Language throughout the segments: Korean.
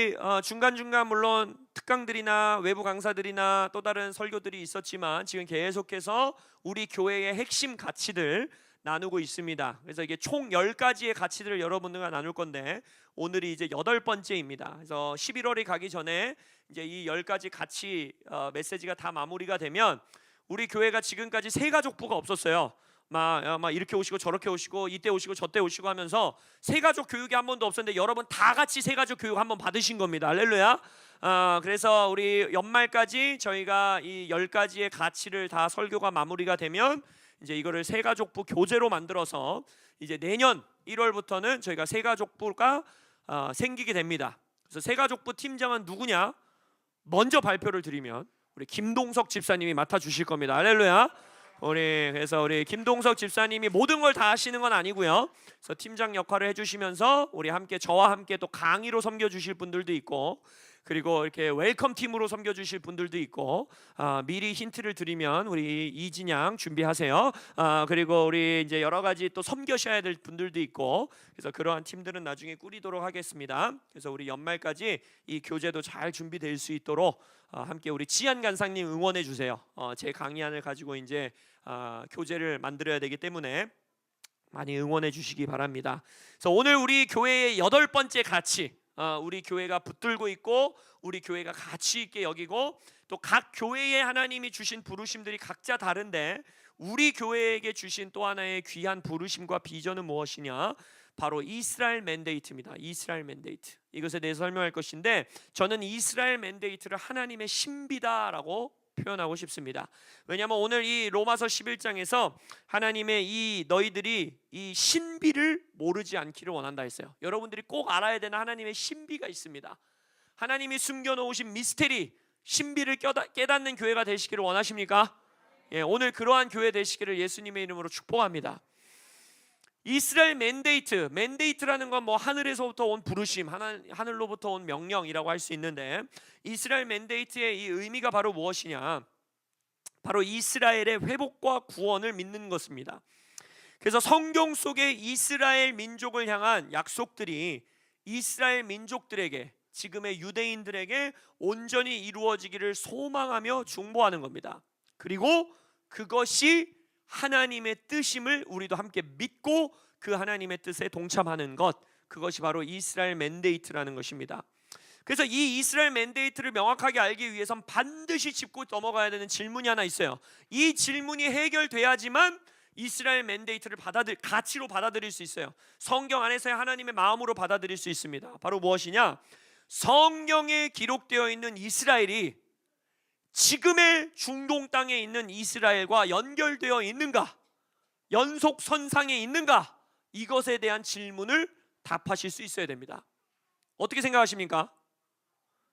우리 중간중간 물론 특강들이나 외부 강사들이나 또 다른 설교들이 있었지만 지금 계속해서 우리 교회의 핵심 가치들 나누고 있습니다. 그래서 이게 총 10가지의 가치들을 여러분들과 나눌 건데 오늘이 이제 8번째입니다. 그래서 11월이 가기 전에 이제 이 10가지 가치 메시지가 다 마무리가 되면 우리 교회가 지금까지 세가족부가 없었어요. 막 이렇게 오시고 저렇게 오시고 이때 오시고 저때 오시고 하면서 세가족 교육이 한 번도 없었는데 여러분 다 같이 세가족 교육 한 번 받으신 겁니다. 할렐루야. 그래서 우리 연말까지 저희가 이 10가지의 가치를 다 설교가 마무리가 되면 이제 이거를 세가족부 교재로 만들어서 이제 내년 1월부터는 저희가 세가족부가 생기게 됩니다. 그래서 세가족부 팀장은 누구냐? 먼저 발표를 드리면 우리 김동석 집사님이 맡아주실 겁니다. 할렐루야. 그래서 우리 김동석 집사님이 모든 걸 다 하시는 건 아니고요. 그래서 팀장 역할을 해주시면서 우리 함께 저와 함께 또 강의로 섬겨주실 분들도 있고, 그리고 이렇게 웰컴 팀으로 섬겨주실 분들도 있고, 미리 힌트를 드리면 우리 이진양 준비하세요. 그리고 우리 이제 여러 가지 또 섬겨셔야 될 분들도 있고, 그래서 그러한 팀들은 나중에 꾸리도록 하겠습니다. 그래서 우리 연말까지 이 교재도 잘 준비될 수 있도록 함께 우리 지한 간사님 응원해 주세요. 제 강의안을 가지고 이제 교재를 만들어야 되기 때문에 많이 응원해 주시기 바랍니다. 그래서 오늘 우리 교회의 8번째 가치, 우리 교회가 붙들고 있고 우리 교회가 가치 있게 여기고 또 각 교회에 하나님이 주신 부르심들이 각자 다른데 우리 교회에게 주신 또 하나의 귀한 부르심과 비전은 무엇이냐? 바로 이스라엘 맨데이트입니다. 이스라엘 맨데이트. 이것에 대해서 설명할 것인데 저는 이스라엘 맨데이트를 하나님의 신비다라고 표현하고 싶습니다. 왜냐하면 오늘 이 로마서 11장에서 하나님의 이 너희들이 이 신비를 모르지 않기를 원한다 했어요. 여러분들이 꼭 알아야 되는 하나님의 신비가 있습니다. 하나님이 숨겨놓으신 미스테리, 신비를 깨닫는 교회가 되시기를 원하십니까? 예, 오늘 그러한 교회 되시기를 예수님의 이름으로 축복합니다. 이스라엘 맨데이트라는 건 뭐 하늘에서부터 온 부르심, 하늘로부터 온 명령이라고 할 수 있는데 이스라엘 맨데이트의 이 의미가 바로 무엇이냐? 바로 이스라엘의 회복과 구원을 믿는 것입니다. 그래서 성경 속의 이스라엘 민족을 향한 약속들이 이스라엘 민족들에게, 지금의 유대인들에게 온전히 이루어지기를 소망하며 중보하는 겁니다. 그리고 그것이 하나님의 뜻임을 우리도 함께 믿고 그 하나님의 뜻에 동참하는 것, 그것이 바로 이스라엘 맨데이트라는 것입니다. 그래서 이 이스라엘 맨데이트를 명확하게 알기 위해선 반드시 짚고 넘어가야 되는 질문이 하나 있어요. 이 질문이 해결돼야지만 이스라엘 맨데이트를 가치로 받아들일 수 있어요. 성경 안에서의 하나님의 마음으로 받아들일 수 있습니다. 바로 무엇이냐? 성경에 기록되어 있는 이스라엘이 지금의 중동 땅에 있는 이스라엘과 연결되어 있는가? 연속선상에 있는가? 이것에 대한 질문을 답하실 수 있어야 됩니다. 어떻게 생각하십니까?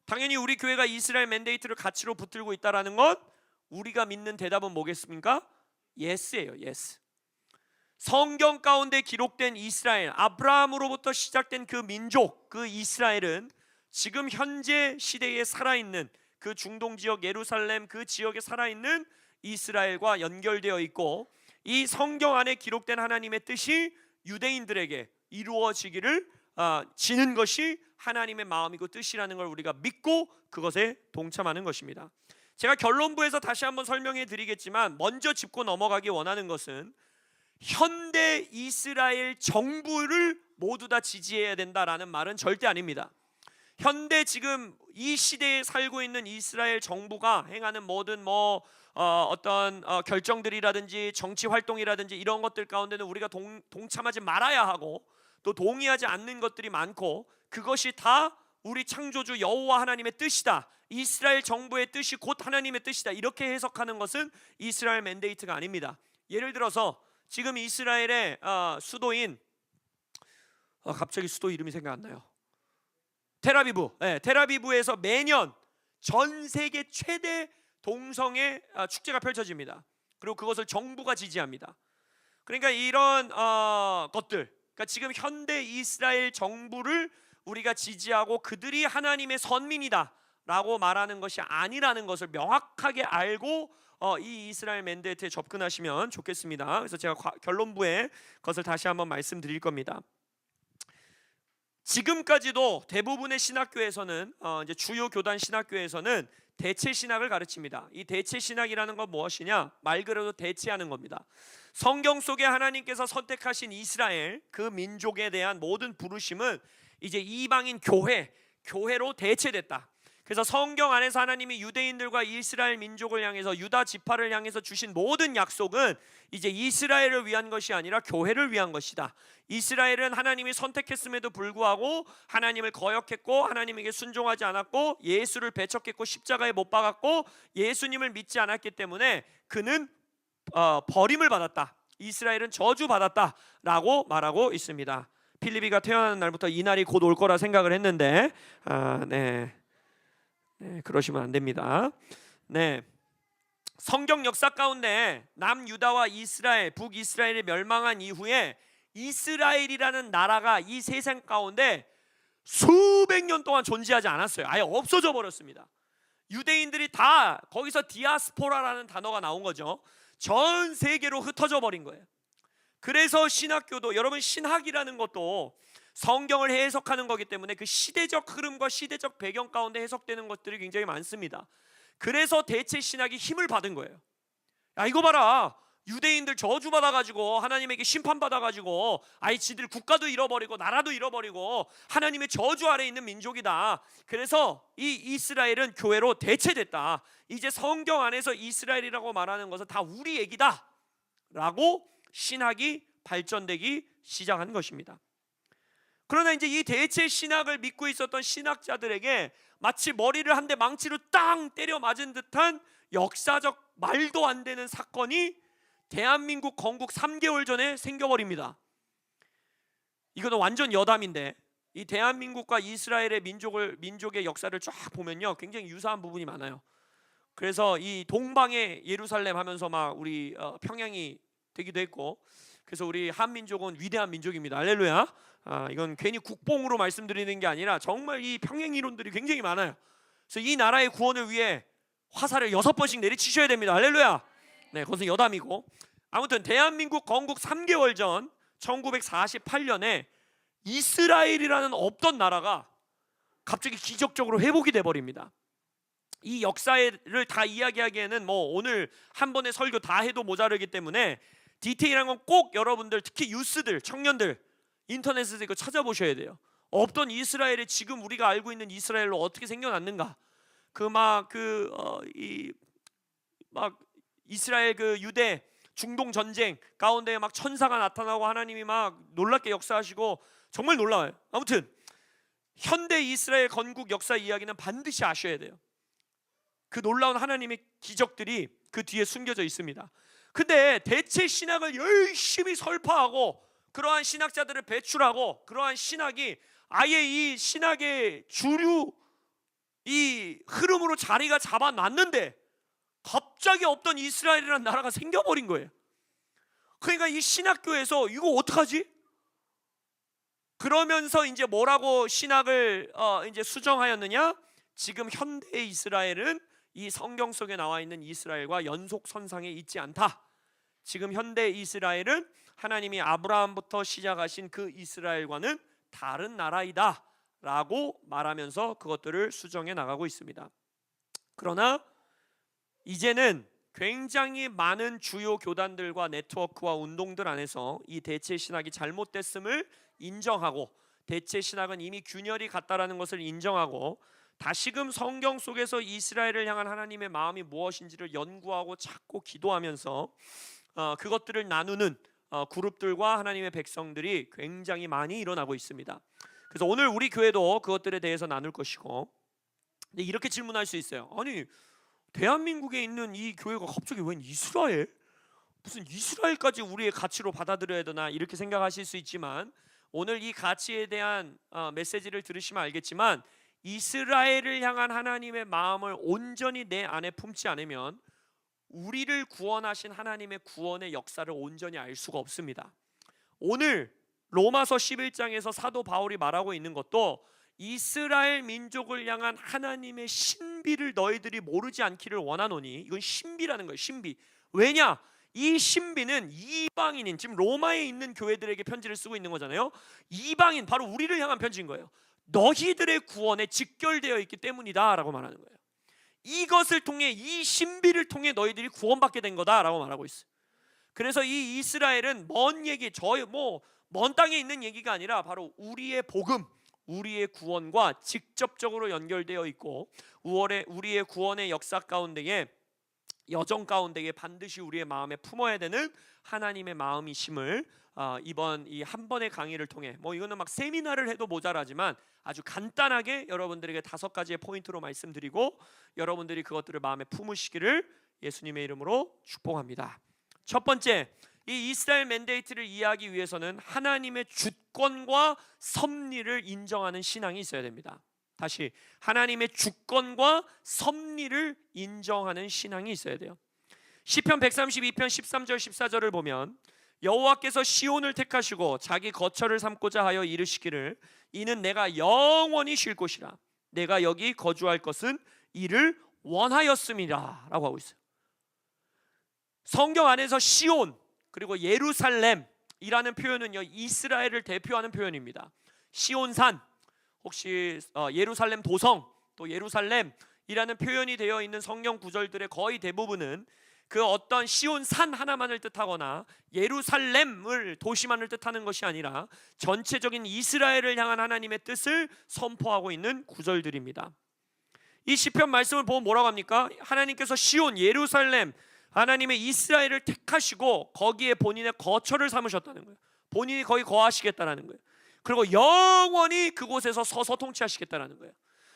당연히 우리 교회가 이스라엘 맨데이트를 가치로 붙들고 있다는 것, 우리가 믿는 대답은 뭐겠습니까? 예스예요. 예스. 성경 가운데 기록된 이스라엘, 아브라함으로부터 시작된 그 민족, 그 이스라엘은 지금 현재 시대에 살아있는 그 중동 지역 예루살렘 그 지역에 살아있는 이스라엘과 연결되어 있고, 이 성경 안에 기록된 하나님의 뜻이 유대인들에게 이루어지기를 지는 것이 하나님의 마음이고 뜻이라는 걸 우리가 믿고 그것에 동참하는 것입니다. 제가 결론부에서 다시 한번 설명해 드리겠지만 먼저 짚고 넘어가기 원하는 것은 현대 이스라엘 정부를 모두 다 지지해야 된다라는 말은 절대 아닙니다. 현대 지금 이 시대에 살고 있는 이스라엘 정부가 행하는 모든 어떤 결정들이라든지 정치 활동이라든지 이런 것들 가운데는 우리가 동참하지 말아야 하고 또 동의하지 않는 것들이 많고, 그것이 다 우리 창조주 여호와 하나님의 뜻이다, 이스라엘 정부의 뜻이 곧 하나님의 뜻이다, 이렇게 해석하는 것은 이스라엘 맨데이트가 아닙니다. 예를 들어서 지금 이스라엘의 수도인 갑자기 수도 이름이 생각 안 나요. 텔아비브에서 매년 전 세계 최대 동성애 축제가 펼쳐집니다. 그리고 그것을 정부가 지지합니다. 그러니까 이런 것들, 그러니까 지금 현대 이스라엘 정부를 우리가 지지하고 그들이 하나님의 선민이다 라고 말하는 것이 아니라는 것을 명확하게 알고 이 이스라엘 맨데이트에 접근하시면 좋겠습니다. 그래서 제가 결론부에 그것을 다시 한번 말씀드릴 겁니다. 지금까지도 대부분의 신학교에서는 이제 주요 교단 신학교에서는 대체 신학을 가르칩니다. 이 대체 신학이라는 건 무엇이냐? 말 그대로 대체하는 겁니다. 성경 속에 하나님께서 선택하신 이스라엘 그 민족에 대한 모든 부르심은 이제 이방인 교회로 대체됐다. 그래서 성경 안에서 하나님이 유대인들과 이스라엘 민족을 향해서 유다 지파를 향해서 주신 모든 약속은 이제 이스라엘을 위한 것이 아니라 교회를 위한 것이다. 이스라엘은 하나님이 선택했음에도 불구하고 하나님을 거역했고 하나님에게 순종하지 않았고 예수를 배척했고 십자가에 못 박았고 예수님을 믿지 않았기 때문에 그는 버림을 받았다. 이스라엘은 저주받았다라고 말하고 있습니다. 필리비가 태어나는 날부터 이 날이 곧 올 거라 생각을 했는데 그러시면 안 됩니다. 성경 역사 가운데 남유다와 이스라엘, 북이스라엘이 멸망한 이후에 이스라엘이라는 나라가 이 세상 가운데 수백 년 동안 존재하지 않았어요. 아예 없어져 버렸습니다. 유대인들이 다 거기서 디아스포라라는 단어가 나온 거죠. 전 세계로 흩어져 버린 거예요. 그래서 신학교도, 여러분 신학이라는 것도 성경을 해석하는 거기 때문에 그 시대적 흐름과 시대적 배경 가운데 해석되는 것들이 굉장히 많습니다. 그래서 대체 신학이 힘을 받은 거예요. 야, 이거 봐라, 유대인들 저주받아가지고 하나님에게 심판받아가지고 아이 지들 국가도 잃어버리고 나라도 잃어버리고 하나님의 저주 아래 있는 민족이다. 그래서 이 이스라엘은 교회로 대체됐다. 이제 성경 안에서 이스라엘이라고 말하는 것은 다 우리 얘기다 라고 신학이 발전되기 시작한 것입니다. 그러나 이제 이 대체 신학을 믿고 있었던 신학자들에게 마치 머리를 한 대 망치로 땅 때려 맞은 듯한 역사적 말도 안 되는 사건이 대한민국 건국 3개월 전에 생겨버립니다. 이거는 완전 여담인데 이 대한민국과 이스라엘의 민족의 역사를 쫙 보면요 굉장히 유사한 부분이 많아요. 그래서 이 동방의 예루살렘 하면서 막 우리 평양이 되기도 했고, 그래서 우리 한민족은 위대한 민족입니다. 할렐루야. 이건 괜히 국뽕으로 말씀드리는 게 아니라 정말 이 평행 이론들이 굉장히 많아요. 그래서 이 나라의 구원을 위해 화살을 6번씩 내리치셔야 됩니다. 할렐루야. 그것은 여담이고, 아무튼 대한민국 건국 3개월 전 1948년에 이스라엘이라는 없던 나라가 갑자기 기적적으로 회복이 돼버립니다. 이 역사를 다 이야기하기에는 뭐 오늘 한 번의 설교 다 해도 모자르기 때문에 디테일한 건 꼭 여러분들, 특히 유스들, 청년들 인터넷에서 이거 찾아보셔야 돼요. 없던 이스라엘이 지금 우리가 알고 있는 이스라엘로 어떻게 생겨났는가? 이스라엘 그 유대 중동 전쟁 가운데 막 천사가 나타나고 하나님이 막 놀랍게 역사하시고 정말 놀라워요. 아무튼 현대 이스라엘 건국 역사 이야기는 반드시 아셔야 돼요. 그 놀라운 하나님의 기적들이 그 뒤에 숨겨져 있습니다. 근데 대체 신학을 열심히 설파하고 그러한 신학자들을 배출하고 그러한 신학이 아예 이 신학의 주류 이 흐름으로 자리가 잡아놨는데 갑자기 없던 이스라엘이라는 나라가 생겨버린 거예요. 그러니까 이 신학교에서 이거 어떡하지? 그러면서 이제 뭐라고 신학을 이제 수정하였느냐? 지금 현대 이스라엘은 이 성경 속에 나와 있는 이스라엘과 연속선상에 있지 않다. 지금 현대 이스라엘은 하나님이 아브라함부터 시작하신 그 이스라엘과는 다른 나라이다 라고 말하면서 그것들을 수정해 나가고 있습니다. 그러나 이제는 굉장히 많은 주요 교단들과 네트워크와 운동들 안에서 이 대체 신학이 잘못됐음을 인정하고 대체 신학은 이미 균열이 갔다라는 것을 인정하고 다시금 성경 속에서 이스라엘을 향한 하나님의 마음이 무엇인지를 연구하고 찾고 기도하면서 그것들을 나누는 그룹들과 하나님의 백성들이 굉장히 많이 일어나고 있습니다. 그래서 오늘 우리 교회도 그것들에 대해서 나눌 것이고, 근데 이렇게 질문할 수 있어요. 아니 대한민국에 있는 이 교회가 갑자기 웬 이스라엘? 무슨 이스라엘까지 우리의 가치로 받아들여야 되나 이렇게 생각하실 수 있지만 오늘 이 가치에 대한 메시지를 들으시면 알겠지만 이스라엘을 향한 하나님의 마음을 온전히 내 안에 품지 않으면 우리를 구원하신 하나님의 구원의 역사를 온전히 알 수가 없습니다. 오늘 로마서 11장에서 사도 바울이 말하고 있는 것도 이스라엘 민족을 향한 하나님의 신비를 너희들이 모르지 않기를 원하노니, 이건 신비라는 거예요. 신비. 왜냐? 이 신비는 이방인인, 지금 로마에 있는 교회들에게 편지를 쓰고 있는 거잖아요. 이방인, 바로 우리를 향한 편지인 거예요. 너희들의 구원에 직결되어 있기 때문이다 라고 말하는 거예요. 이것을 통해, 이 신비를 통해 너희들이 구원받게 된 거다라고 말하고 있어요. 그래서 이 이스라엘은 먼 얘기, 먼 땅에 있는 얘기가 아니라 바로 우리의 복음, 우리의 구원과 직접적으로 연결되어 있고, 우리의 구원의 역사 가운데에, 여정 가운데에 반드시 우리의 마음에 품어야 되는 하나님의 마음이심을 이번 이 한 번의 강의를 통해, 이거는 막 세미나를 해도 모자라지만 아주 간단하게 여러분들에게 5가지의 포인트로 말씀드리고, 여러분들이 그것들을 마음에 품으시기를 예수님의 이름으로 축복합니다. 첫 번째, 이 이스라엘 맨데이트를 이해하기 위해서는 하나님의 주권과 섭리를 인정하는 신앙이 있어야 됩니다. 다시, 하나님의 주권과 섭리를 인정하는 신앙이 있어야 돼요. 시편 132편 13절 14절을 보면, 여호와께서 시온을 택하시고 자기 거처를 삼고자 하여 이르시기를 이는 내가 영원히 쉴 곳이라, 내가 여기 거주할 것은 이를 원하였음이라 라고 하고 있어요. 성경 안에서 시온 그리고 예루살렘이라는 표현은요, 이스라엘을 대표하는 표현입니다. 시온산, 혹시 예루살렘 도성, 또 예루살렘이라는 표현이 되어 있는 성경 구절들의 거의 대부분은 그 어떤 시온산 하나만을 뜻하거나 예루살렘을, 도시만을 뜻하는 것이 아니라 전체적인 이스라엘을 향한 하나님의 뜻을 선포하고 있는 구절들입니다. 이 시편 말씀을 보면 뭐라고 합니까? 하나님께서 시온, 예루살렘, 하나님의 이스라엘을 택하시고 거기에 본인의 거처를 삼으셨다는 거예요. 본인이 거기 거하시겠다는 거예요. 그리고 영원히 그곳에서 서서 통치하시겠다는 거예요.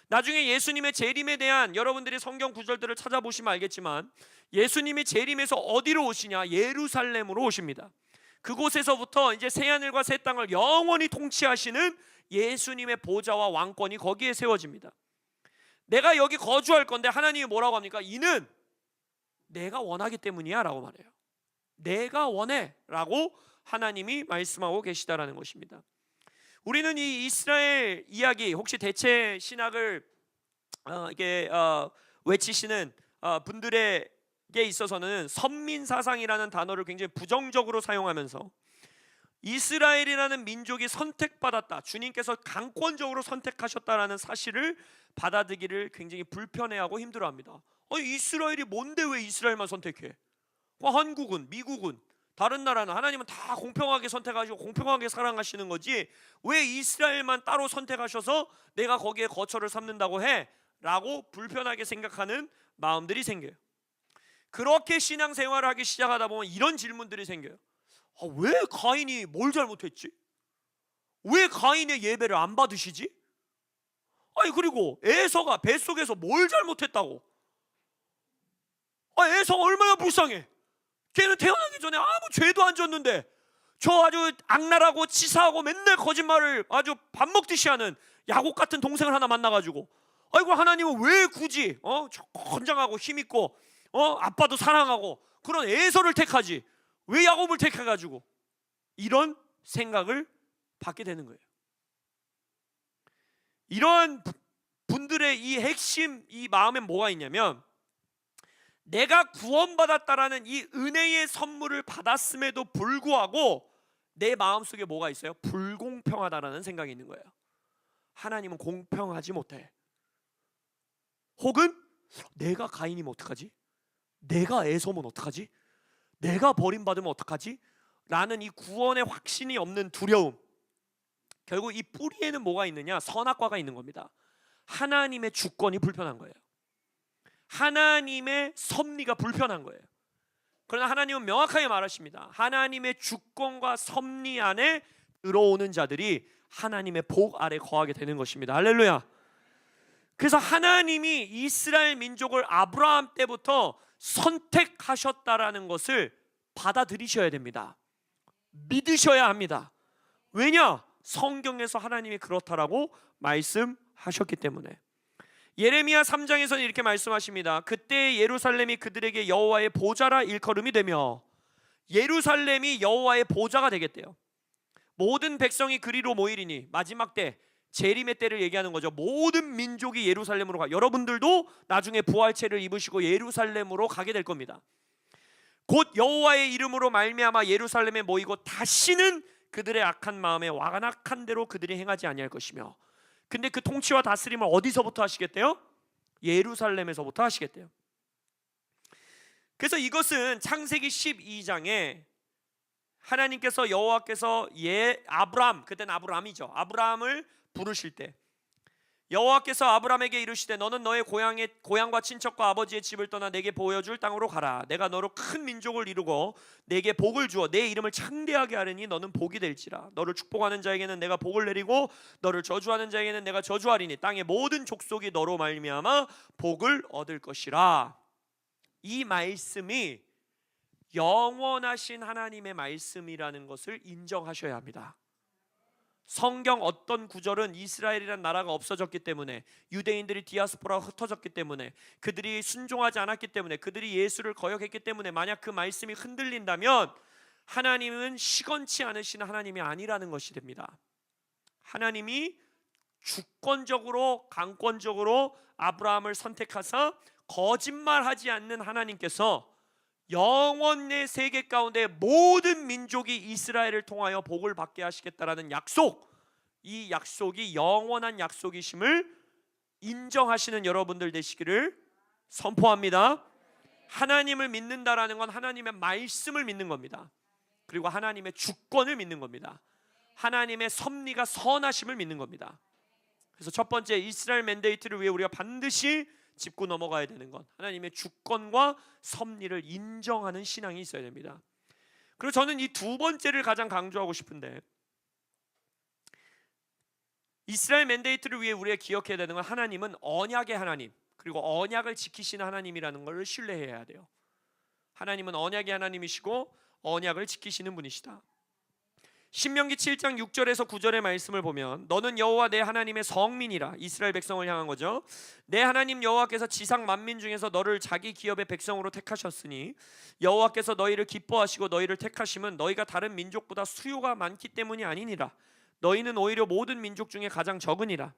나중에 예수님의 재림에 대한 여러분들이 성경 구절들을 찾아보시면 알겠지만, 예수님이 재림에서 어디로 오시냐? 예루살렘으로 오십니다. 그곳에서부터 이제 새하늘과 새 땅을 영원히 통치하시는 예수님의 보좌와 왕권이 거기에 세워집니다. 내가 여기 거주할 건데 하나님이 뭐라고 합니까? 이는 내가 원하기 때문이야 라고 말해요. 내가 원해 라고 하나님이 말씀하고 계시다라는 것입니다. 우리는 이 이스라엘 이야기, 혹시 대체 신학을 외치시는 분들에게 있어서는 선민사상이라는 단어를 굉장히 부정적으로 사용하면서 이스라엘이라는 민족이 선택받았다, 주님께서 강권적으로 선택하셨다라는 사실을 받아들이기를 굉장히 불편해하고 힘들어합니다. 이스라엘이 뭔데 왜 이스라엘만 선택해? 한국은, 미국은, 다른 나라는 하나님은 다 공평하게 선택하시고 공평하게 사랑하시는 거지 왜 이스라엘만 따로 선택하셔서 내가 거기에 거처를 삼는다고 해? 라고 불편하게 생각하는 마음들이 생겨요. 그렇게 신앙생활을 하기 시작하다 보면 이런 질문들이 생겨요. 왜 가인이 뭘 잘못했지? 왜 가인의 예배를 안 받으시지? 그리고 에서가 뱃속에서 뭘 잘못했다고? 에서가 얼마나 불쌍해. 걔는 태어나기 전에 아무 죄도 안 졌는데 저 아주 악랄하고 치사하고 맨날 거짓말을 아주 밥 먹듯이 하는 야곱 같은 동생을 하나 만나가지고, 아이고 하나님은 왜 굳이 건장하고 힘있고 아빠도 사랑하고 그런 에서를 택하지 왜 야곱을 택해가지고, 이런 생각을 받게 되는 거예요. 이런 분들의 이 핵심, 이 마음에 뭐가 있냐면, 내가 구원받았다라는 이 은혜의 선물을 받았음에도 불구하고 내 마음속에 뭐가 있어요? 불공평하다라는 생각이 있는 거예요. 하나님은 공평하지 못해. 혹은 내가 가인이면 어떡하지? 내가 에서면 어떡하지? 내가 버림받으면 어떡하지? 라는 이 구원의 확신이 없는 두려움. 결국 이 뿌리에는 뭐가 있느냐? 선악과가 있는 겁니다. 하나님의 주권이 불편한 거예요. 하나님의 섭리가 불편한 거예요. 그러나 하나님은 명확하게 말하십니다. 하나님의 주권과 섭리 안에 들어오는 자들이 하나님의 복 아래 거하게 되는 것입니다. 할렐루야. 그래서 하나님이 이스라엘 민족을 아브라함 때부터 선택하셨다라는 것을 받아들이셔야 됩니다. 믿으셔야 합니다. 왜냐? 성경에서 하나님이 그렇다라고 말씀하셨기 때문에. 예레미야 3장에서는 이렇게 말씀하십니다. 그때 예루살렘이 그들에게 여호와의 보좌라 일컬음이 되며, 예루살렘이 여호와의 보좌가 되겠대요. 모든 백성이 그리로 모이리니, 마지막 때, 재림의 때를 얘기하는 거죠. 모든 민족이 예루살렘으로 가. 여러분들도 나중에 부활체를 입으시고 예루살렘으로 가게 될 겁니다. 곧 여호와의 이름으로 말미암아 예루살렘에 모이고 다시는 그들의 악한 마음에 완악한 대로 그들이 행하지 아니할 것이며. 근데 그 통치와 다스림을 어디서부터 하시겠대요? 예루살렘에서부터 하시겠대요. 그래서 이것은 창세기 12장에 하나님께서 여호와께서 아브람, 그때는 아브람이죠, 아브람을 부르실 때 여호와께서 아브람에게 이르시되 너는 너의 고향과 친척과 아버지의 집을 떠나 내게 보여줄 땅으로 가라. 내가 너로 큰 민족을 이루고 내게 복을 주어 내 이름을 창대하게 하리니 너는 복이 될지라. 너를 축복하는 자에게는 내가 복을 내리고 너를 저주하는 자에게는 내가 저주하리니 땅의 모든 족속이 너로 말미암아 복을 얻을 것이라. 이 말씀이 영원하신 하나님의 말씀이라는 것을 인정하셔야 합니다. 성경 어떤 구절은 이스라엘이라는 나라가 없어졌기 때문에, 유대인들이 디아스포라가 흩어졌기 때문에, 그들이 순종하지 않았기 때문에, 그들이 예수를 거역했기 때문에 만약 그 말씀이 흔들린다면 하나님은 시건치 않으신 하나님이 아니라는 것이 됩니다. 하나님이 주권적으로 강권적으로 아브라함을 선택하사 거짓말하지 않는 하나님께서 영원의 세계 가운데 모든 민족이 이스라엘을 통하여 복을 받게 하시겠다라는 약속, 이 약속이 영원한 약속이심을 인정하시는 여러분들 되시기를 선포합니다. 하나님을 믿는다라는 건 하나님의 말씀을 믿는 겁니다. 그리고 하나님의 주권을 믿는 겁니다. 하나님의 섭리가 선하심을 믿는 겁니다. 그래서 첫 번째 이스라엘 맨데이트를 위해 우리가 반드시 짚고 넘어가야 되는 건 하나님의 주권과 섭리를 인정하는 신앙이 있어야 됩니다. 그리고 저는 이 두 번째를 가장 강조하고 싶은데, 이스라엘 맨데이트를 위해 우리가 기억해야 되는 건 하나님은 언약의 하나님, 그리고 언약을 지키시는 하나님이라는 것을 신뢰해야 돼요. 하나님은 언약의 하나님이시고 언약을 지키시는 분이시다. 신명기 7장 6절에서 9절의 말씀을 보면 너는 여호와 내 하나님의 성민이라, 이스라엘 백성을 향한 거죠. 내 하나님 여호와께서 지상 만민 중에서 너를 자기 기업의 백성으로 택하셨으니 여호와께서 너희를 기뻐하시고 너희를 택하심은 너희가 다른 민족보다 수요가 많기 때문이 아니니라. 너희는 오히려 모든 민족 중에 가장 적으니라.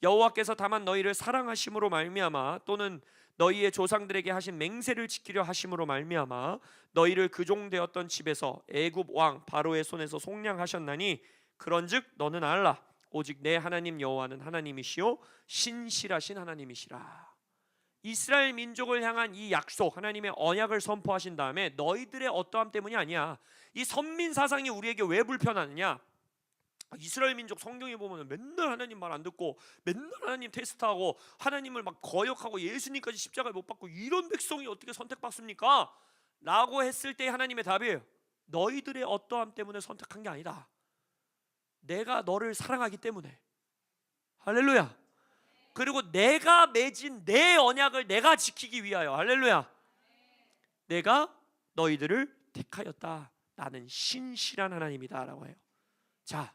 여호와께서 다만 너희를 사랑하심으로 말미암아 또는 너희의 조상들에게 하신 맹세를 지키려 하심으로 말미암아 너희를 그종되었던 집에서 애굽 왕 바로의 손에서 속량하셨나니 그런즉 너는 알라 오직 내 하나님 여호와는 하나님이시요 신실하신 하나님이시라. 이스라엘 민족을 향한 이 약속, 하나님의 언약을 선포하신 다음에 너희들의 어떠함 때문이 아니야. 이 선민 사상이 우리에게 왜 불편하느냐? 이스라엘 민족 성경에 보면 맨날 하나님 말 안 듣고 맨날 하나님 테스트하고 하나님을 막 거역하고 예수님까지 십자가에 못 박고 이런 백성이 어떻게 선택받습니까? 라고 했을 때 하나님의 답이에요. 너희들의 어떠함 때문에 선택한 게 아니다. 내가 너를 사랑하기 때문에. 할렐루야. 그리고 내가 맺은 내 언약을 내가 지키기 위하여. 할렐루야. 내가 너희들을 택하였다. 나는 신실한 하나님이다 라고 해요. 자,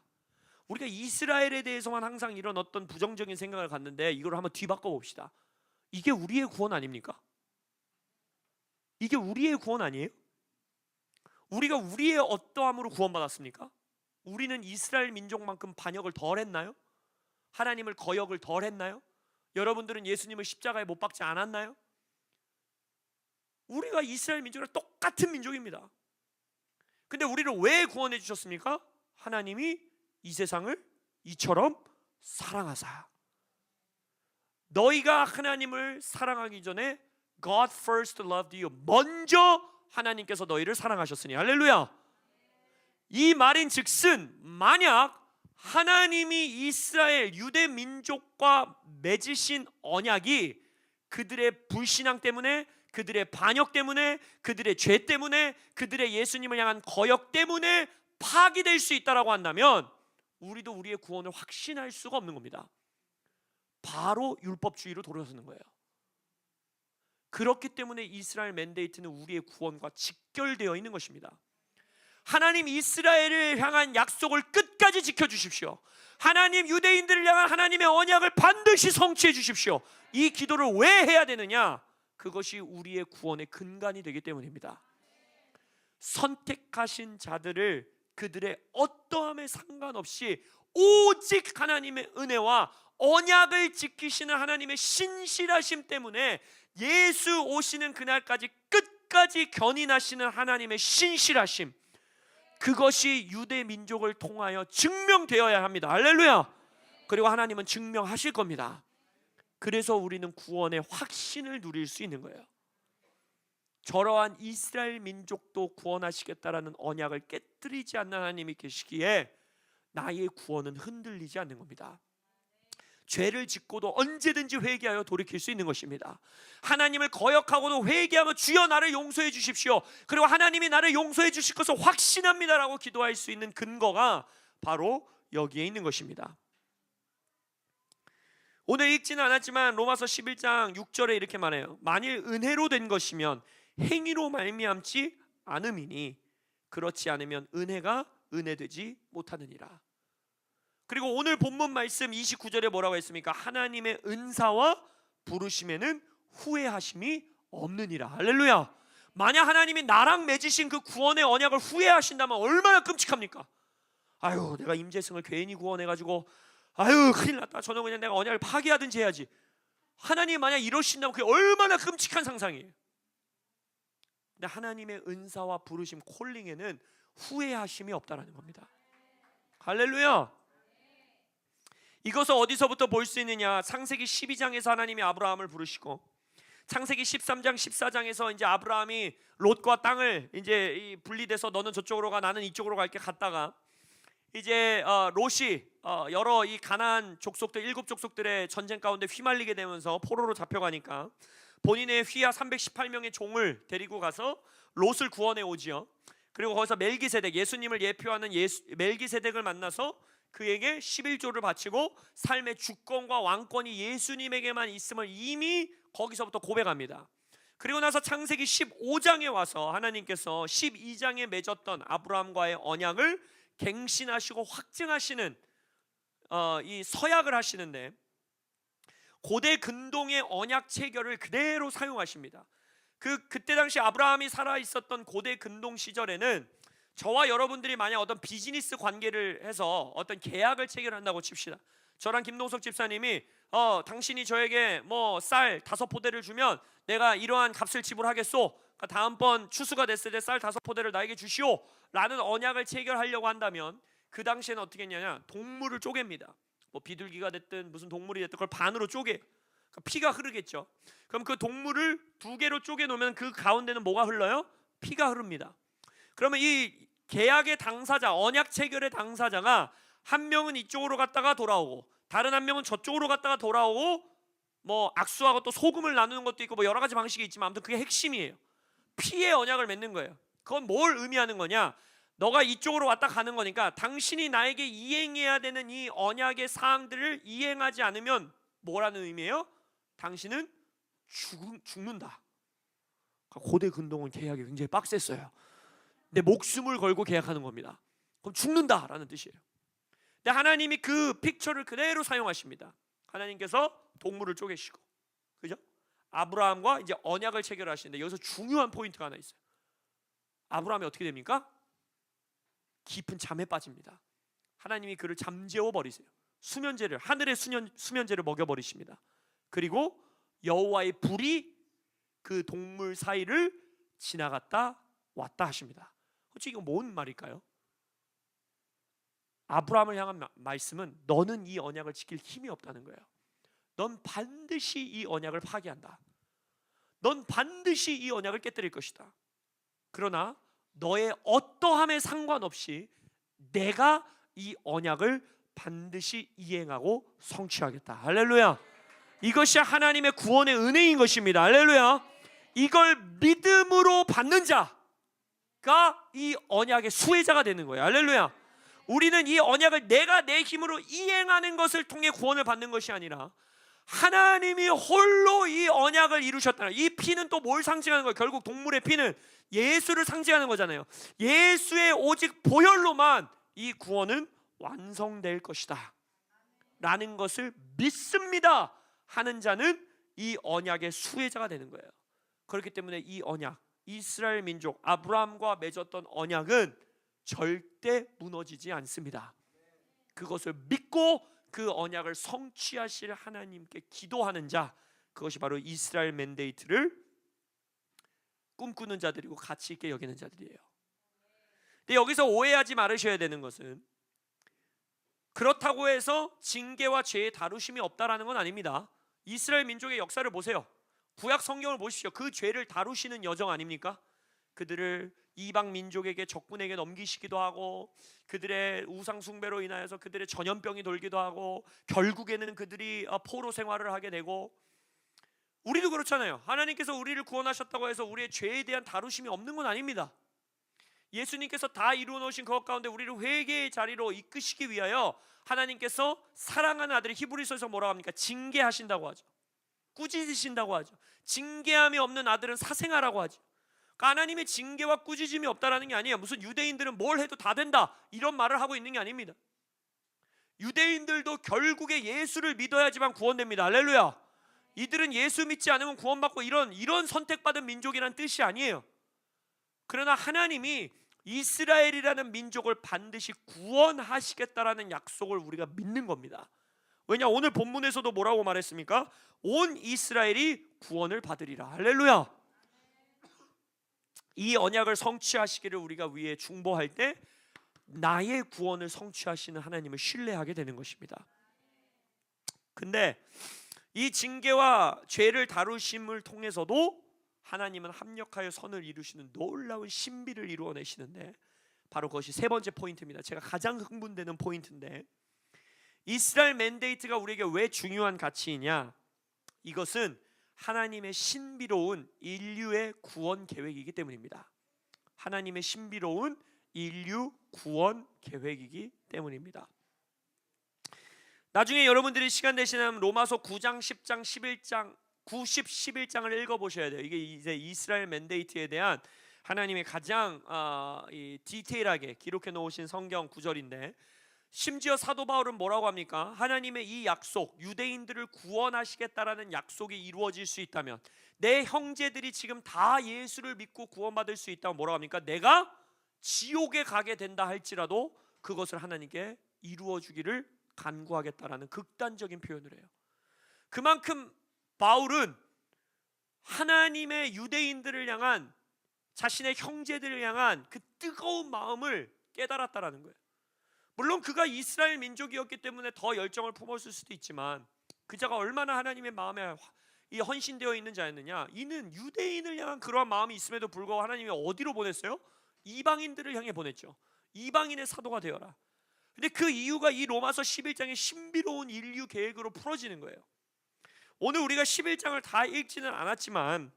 우리가 이스라엘에 대해서만 항상 이런 어떤 부정적인 생각을 갖는데 이걸 한번 뒤바꿔 봅시다. 이게 우리의 구원 아닙니까? 이게 우리의 구원 아니에요? 우리가 우리의 어떠함으로 구원받았습니까? 우리는 이스라엘 민족만큼 반역을 덜 했나요? 하나님을 거역을 덜 했나요? 여러분들은 예수님을 십자가에 못 박지 않았나요? 우리가 이스라엘 민족이랑 똑같은 민족입니다. 근데 우리를 왜 구원해 주셨습니까? 하나님이 이 세상을 이처럼 사랑하사. 너희가 하나님을 사랑하기 전에 God first loved you. 먼저 하나님께서 너희를 사랑하셨으니. 할렐루야. 이 말인 즉슨 만약 하나님이 이스라엘 유대 민족과 맺으신 언약이 그들의 불신앙 때문에, 그들의 반역 때문에, 그들의 죄 때문에, 그들의 예수님을 향한 거역 때문에 파기될 수 있다라고 한다면 우리도 우리의 구원을 확신할 수가 없는 겁니다. 바로 율법주의로 돌아서는 거예요. 그렇기 때문에 이스라엘 맨데이트는 우리의 구원과 직결되어 있는 것입니다. 하나님 이스라엘을 향한 약속을 끝까지 지켜주십시오. 하나님 유대인들을 향한 하나님의 언약을 반드시 성취해 주십시오. 이 기도를 왜 해야 되느냐? 그것이 우리의 구원의 근간이 되기 때문입니다. 선택하신 자들을 그들의 어떠함에 상관없이 오직 하나님의 은혜와 언약을 지키시는 하나님의 신실하심 때문에 예수 오시는 그날까지 끝까지 끝까지 견인하시는 하나님의 신실하심, 그것이 유대 민족을 통하여 증명되어야 합니다. 할렐루야. 그리고 하나님은 증명하실 겁니다. 그래서 우리는 구원의 확신을 누릴 수 있는 거예요. 저러한 이스라엘 민족도 구원하시겠다라는 언약을 깨뜨리지 않는 하나님이 계시기에 나의 구원은 흔들리지 않는 겁니다. 죄를 짓고도 언제든지 회개하여 돌이킬 수 있는 것입니다. 하나님을 거역하고도 회개하며 주여 나를 용서해 주십시오, 그리고 하나님이 나를 용서해 주실 것을 확신합니다라고 기도할 수 있는 근거가 바로 여기에 있는 것입니다. 오늘 읽지는 않았지만 로마서 11장 6절에 이렇게 말해요. 만일 은혜로 된 것이면 행위로 말미암지 않음이니 그렇지 않으면 은혜가 은혜되지 못하느니라. 그리고 오늘 본문 말씀 29절에 뭐라고 했습니까? 하나님의 은사와 부르심에는 후회하심이 없느니라. 할렐루야. 만약 하나님이 나랑 맺으신 그 구원의 언약을 후회하신다면 얼마나 끔찍합니까? 아유, 내가 임재승을 괜히 구원해가지고 아유 큰일 났다, 저는 그냥 내가 언약을 파기하든지 해야지. 하나님이 만약 이러신다면 그게 얼마나 끔찍한 상상이에요. 근데 하나님의 은사와 부르심, 콜링에는 후회하심이 없다라는 겁니다. 할렐루야. 이것을 어디서부터 볼 수 있느냐? 창세기 12장에서 하나님이 아브라함을 부르시고, 창세기 13장 14장에서 이제 아브라함이 롯과 땅을 이제 분리돼서 너는 저쪽으로 가, 나는 이쪽으로 갈게 갔다가 이제 롯이 여러 이 가나안 족속들 7족속들의 전쟁 가운데 휘말리게 되면서 포로로 잡혀가니까 본인의 휘하 318명의 종을 데리고 가서 롯을 구원해 오지요. 그리고 거기서 멜기세덱, 예수님을 예표하는 멜기세덱을 만나서 그에게 11조를 바치고 삶의 주권과 왕권이 예수님에게만 있음을 이미 거기서부터 고백합니다. 그리고 나서 창세기 15장에 와서 하나님께서 12장에 맺었던 아브라함과의 언약을 갱신하시고 확증하시는 이 서약을 하시는데, 고대 근동의 언약 체결을 그대로 사용하십니다. 그때 당시 아브라함이 살아 있었던 고대 근동 시절에는 저와 여러분들이 만약 어떤 비즈니스 관계를 해서 어떤 계약을 체결한다고 칩시다. 저랑 김동석 집사님이 당신이 저에게 뭐 쌀 5포대를 주면 내가 이러한 값을 지불하겠소, 다음번 추수가 됐을 때 쌀 5포대를 나에게 주시오 라는 언약을 체결하려고 한다면 그 당시에는 어떻게 했냐면 동물을 쪼갭니다. 뭐 비둘기가 됐든 무슨 동물이 됐든 그걸 반으로 쪼개, 그러니까 피가 흐르겠죠. 그럼 그 동물을 2개로 쪼개 놓으면 그 가운데는 뭐가 흘러요? 피가 흐릅니다. 그러면 이 계약의 당사자, 언약 체결의 당사자가 한 명은 이쪽으로 갔다가 돌아오고 다른 한 명은 저쪽으로 갔다가 돌아오고 뭐 악수하고 또 소금을 나누는 것도 있고 뭐 여러 가지 방식이 있지만 아무튼 그게 핵심이에요. 피의 언약을 맺는 거예요. 그건 뭘 의미하는 거냐? 너가 이쪽으로 왔다 가는 거니까 당신이 나에게 이행해야 되는 이 언약의 사항들을 이행하지 않으면 뭐라는 의미예요? 당신은 죽는다. 고대 근동은 계약이 굉장히 빡셌어요. 내 목숨을 걸고 계약하는 겁니다. 그럼 죽는다라는 뜻이에요. 근데 하나님이 그 픽처를 그대로 사용하십니다. 하나님께서 동물을 쪼개시고, 그죠? 아브라함과 이제 언약을 체결하시는데 여기서 중요한 포인트가 하나 있어요. 아브라함이 어떻게 됩니까? 깊은 잠에 빠집니다. 하나님이 그를 잠재워 버리세요. 수면제를, 하늘의 수면제를 먹여 버리십니다. 그리고 여호와의 불이 그 동물 사이를 지나갔다 왔다 하십니다. 혹시 이거 뭔 말일까요? 아브라함을 향한 말씀은 너는 이 언약을 지킬 힘이 없다는 거예요. 넌 반드시 이 언약을 파기한다. 넌 반드시 이 언약을 깨뜨릴 것이다. 그러나 너의 어떠함에 상관없이 내가 이 언약을 반드시 이행하고 성취하겠다. 할렐루야. 이것이 하나님의 구원의 은혜인 것입니다. 할렐루야. 이걸 믿음으로 받는 자가 이 언약의 수혜자가 되는 거예요. 할렐루야. 우리는 이 언약을 내가 내 힘으로 이행하는 것을 통해 구원을 받는 것이 아니라 하나님이 홀로 이 언약을 이루셨다는, 이 피는 또 뭘 상징하는 거예요? 결국 동물의 피는 예수를 상징하는 거잖아요. 예수의 오직 보혈로만 이 구원은 완성될 것이다 라는 것을 믿습니다 하는 자는 이 언약의 수혜자가 되는 거예요. 그렇기 때문에 이 언약, 이스라엘 민족 아브라함과 맺었던 언약은 절대 무너지지 않습니다. 그것을 믿고 그 언약을 성취하실 하나님께 기도하는 자, 그것이 바로 이스라엘 맨데이트를 꿈꾸는 자들이고 가치 있게 여기는 자들이에요. 근데 여기서 오해하지 말으셔야 되는 것은 그렇다고 해서 징계와 죄의 다루심이 없다라는 건 아닙니다. 이스라엘 민족의 역사를 보세요. 구약 성경을 보십시오. 그 죄를 다루시는 여정 아닙니까? 그들을 이방 민족에게 적군에게 넘기시기도 하고 그들의 우상 숭배로 인하여서 그들의 전염병이 돌기도 하고 결국에는 그들이 포로 생활을 하게 되고, 우리도 그렇잖아요. 하나님께서 우리를 구원하셨다고 해서 우리의 죄에 대한 다루심이 없는 건 아닙니다. 예수님께서 다 이루어 놓으신 그것 가운데 우리를 회개의 자리로 이끄시기 위하여 하나님께서 사랑하는 아들을 히브리서에서 뭐라고 합니까? 징계하신다고 하죠. 꾸짖으신다고 하죠. 징계함이 없는 아들은 사생아라고 하죠. 그러니까 하나님의 징계와 꾸짖음이 없다라는 게 아니에요. 무슨 유대인들은 뭘 해도 다 된다 이런 말을 하고 있는 게 아닙니다. 유대인들도 결국에 예수를 믿어야지만 구원됩니다. 할렐루야. 이들은 예수 믿지 않으면 구원받고 이런 선택받은 민족이란 뜻이 아니에요. 그러나 하나님이 이스라엘이라는 민족을 반드시 구원하시겠다라는 약속을 우리가 믿는 겁니다. 왜냐, 오늘 본문에서도 뭐라고 말했습니까? 온 이스라엘이 구원을 받으리라. 할렐루야. 이 언약을 성취하시기를 우리가 위에 중보할 때 나의 구원을 성취하시는 하나님을 신뢰하게 되는 것입니다. 근데 이 징계와 죄를 다루심을 통해서도 하나님은 합력하여 선을 이루시는 놀라운 신비를 이루어내시는데, 바로 그것이 세 번째 포인트입니다. 제가 가장 흥분되는 포인트인데, 이스라엘 맨데이트가 우리에게 왜 중요한 가치이냐? 이것은 하나님의 신비로운 인류의 구원 계획이기 때문입니다. 하나님의 신비로운 인류 구원 계획이기 때문입니다. 나중에 여러분들이 시간 되시면 로마서 9장, 10장, 11장, 90, 11장을 읽어보셔야 돼요. 이게 이제 이스라엘 맨데이트에 대한 하나님의 가장 디테일하게 기록해 놓으신 성경 구절인데, 심지어 사도 바울은 뭐라고 합니까? 하나님의 이 약속, 유대인들을 구원하시겠다라는 약속이 이루어질 수 있다면, 내 형제들이 지금 다 예수를 믿고 구원받을 수 있다면 뭐라고 합니까? 내가 지옥에 가게 된다 할지라도 그것을 하나님께 이루어 주기를 간구하겠다라는 극단적인 표현을 해요. 그만큼 바울은 하나님의 유대인들을 향한, 자신의 형제들을 향한 그 뜨거운 마음을 깨달았다라는 거예요. 물론 그가 이스라엘 민족이었기 때문에 더 열정을 품었을 수도 있지만, 그자가 얼마나 하나님의 마음에 헌신되어 있는 자였느냐. 이는 유대인을 향한 그러한 마음이 있음에도 불구하고 하나님이 어디로 보냈어요? 이방인들을 향해 보냈죠. 이방인의 사도가 되어라. 근데 그 이유가 이 로마서 11장의 신비로운 인류 계획으로 풀어지는 거예요. 오늘 우리가 11장을 다 읽지는 않았지만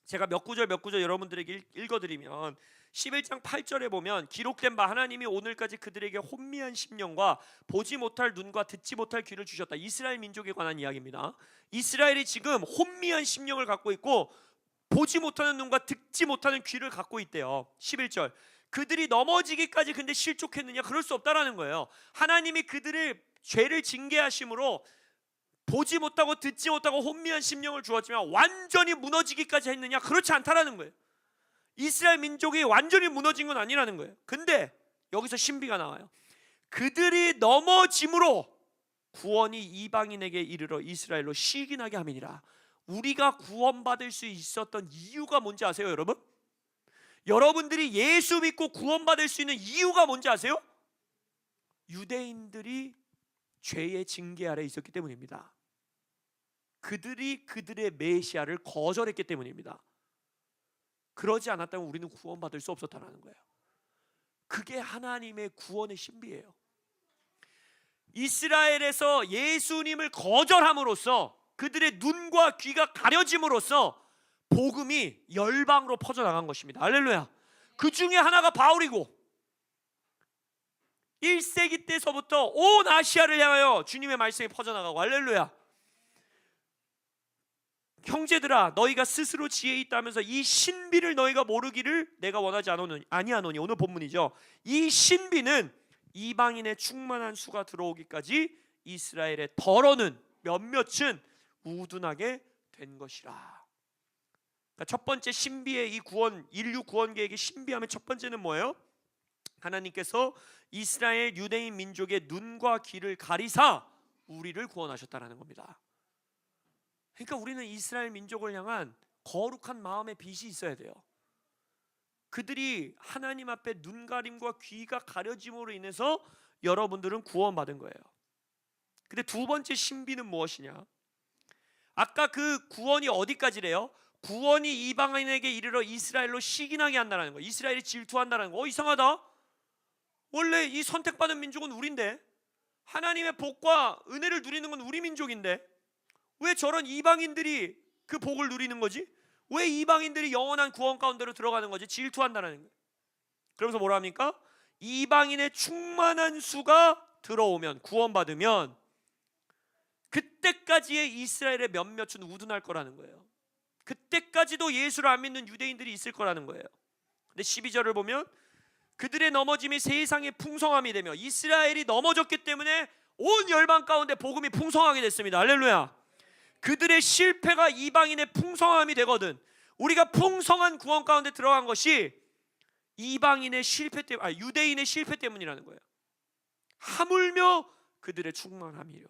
제가 몇 구절 여러분들에게 읽어드리면, 11장 8절에 보면 기록된 바 하나님이 오늘까지 그들에게 혼미한 심령과 보지 못할 눈과 듣지 못할 귀를 주셨다. 이스라엘 민족에 관한 이야기입니다. 이스라엘이 지금 혼미한 심령을 갖고 있고 보지 못하는 눈과 듣지 못하는 귀를 갖고 있대요. 11절, 그들이 넘어지기까지 근데 실족했느냐? 그럴 수 없다라는 거예요. 하나님이 그들의 죄를 징계하심으로 보지 못하고 듣지 못하고 혼미한 심령을 주었지만 완전히 무너지기까지 했느냐? 그렇지 않다라는 거예요. 이스라엘 민족이 완전히 무너진 건 아니라는 거예요. 근데 여기서 신비가 나와요. 그들이 넘어짐으로 구원이 이방인에게 이르러 이스라엘로 시기나게 함이니라. 우리가 구원받을 수 있었던 이유가 뭔지 아세요, 여러분? 여러분들이 예수 믿고 구원받을 수 있는 이유가 뭔지 아세요? 유대인들이 죄의 징계 아래 있었기 때문입니다. 그들이 그들의 메시아를 거절했기 때문입니다. 그러지 않았다면 우리는 구원받을 수 없었다는 거예요. 그게 하나님의 구원의 신비예요. 이스라엘에서 예수님을 거절함으로써, 그들의 눈과 귀가 가려짐으로써 복음이 열방으로 퍼져나간 것입니다. 할렐루야. 그 중에 하나가 바울이고, 1세기 때서부터 온 아시아를 향하여 주님의 말씀이 퍼져나가고, 할렐루야. 형제들아, 너희가 스스로 지혜 있다면서 이 신비를 너희가 모르기를 내가 원하지 아니하노니. 오늘 본문이죠. 이 신비는 이방인의 충만한 수가 들어오기까지 이스라엘의 덜어는 몇몇은 우둔하게 된 것이라. 그러니까 첫 번째 신비의 이 구원, 인류 구원 계획의 신비함의 첫 번째는 뭐예요? 하나님께서 이스라엘 유대인 민족의 눈과 귀를 가리사 우리를 구원하셨다는 겁니다. 그러니까 우리는 이스라엘 민족을 향한 거룩한 마음의 빛이 있어야 돼요. 그들이 하나님 앞에 눈가림과 귀가 가려짐으로 인해서 여러분들은 구원받은 거예요. 근데 두 번째 신비는 무엇이냐? 아까 그 구원이 어디까지래요? 구원이 이방인에게 이르러 이스라엘로 시기나게 한다는 거, 이스라엘이 질투한다는 거. 이상하다. 원래 이 선택받은 민족은 우린데, 하나님의 복과 은혜를 누리는 건 우리 민족인데 왜 저런 이방인들이 그 복을 누리는 거지? 왜 이방인들이 영원한 구원 가운데로 들어가는 거지? 질투한다는 거예요. 그러면서 뭐라 합니까? 이방인의 충만한 수가 들어오면, 구원받으면 그때까지의 이스라엘의 몇몇은 우둔할 거라는 거예요. 그때까지도 예수를 안 믿는 유대인들이 있을 거라는 거예요. 근데 12절을 보면 그들의 넘어짐이 세상의 풍성함이 되며, 이스라엘이 넘어졌기 때문에 온 열방 가운데 복음이 풍성하게 됐습니다. 할렐루야. 그들의 실패가 이방인의 풍성함이 되거든. 우리가 풍성한 구원 가운데 들어간 것이 이방인의 실패 때문, 유대인의 실패 때문이라는 거예요. 하물며 그들의 충만함이요.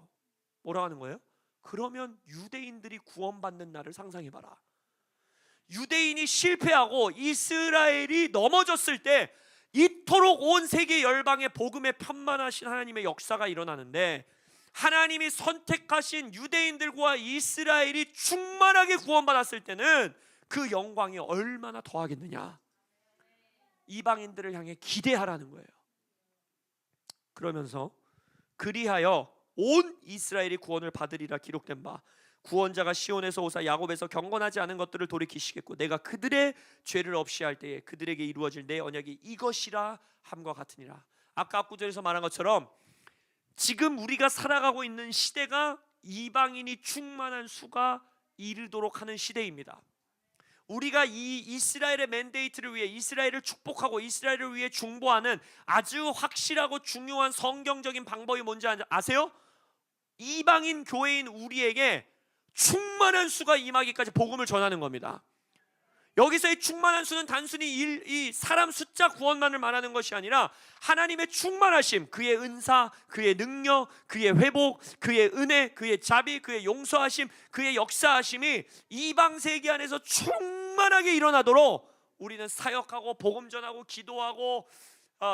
뭐라고 하는 거예요? 그러면 유대인들이 구원받는 날을 상상해봐라. 유대인이 실패하고 이스라엘이 넘어졌을 때 이토록 온 세계 열방의 복음에 편만하신 하나님의 역사가 일어나는데, 하나님이 선택하신 유대인들과 이스라엘이 충만하게 구원받았을 때는 그 영광이 얼마나 더하겠느냐. 이방인들을 향해 기대하라는 거예요. 그러면서 그리하여 온 이스라엘이 구원을 받으리라 기록된 바, 구원자가 시온에서 오사 야곱에서 경건하지 않은 것들을 돌이키시겠고 내가 그들의 죄를 없이 할 때에 그들에게 이루어질 내 언약이 이것이라 함과 같으니라. 아까 앞구절에서 말한 것처럼 지금 우리가 살아가고 있는 시대가 이방인이 충만한 수가 이르도록 하는 시대입니다. 우리가 이 이스라엘의 맨데이트를 위해, 이스라엘을 축복하고 이스라엘을 위해 중보하는 아주 확실하고 중요한 성경적인 방법이 뭔지 아세요? 이방인 교회인 우리에게 충만한 수가 임하기까지 복음을 전하는 겁니다. 여기서의 충만한 수는 단순히 이 사람 숫자 구원만을 말하는 것이 아니라 하나님의 충만하심, 그의 은사, 그의 능력, 그의 회복, 그의 은혜, 그의 자비, 그의 용서하심, 그의 역사하심이 이방 세계 안에서 충만하게 일어나도록 우리는 사역하고 복음 전하고 기도하고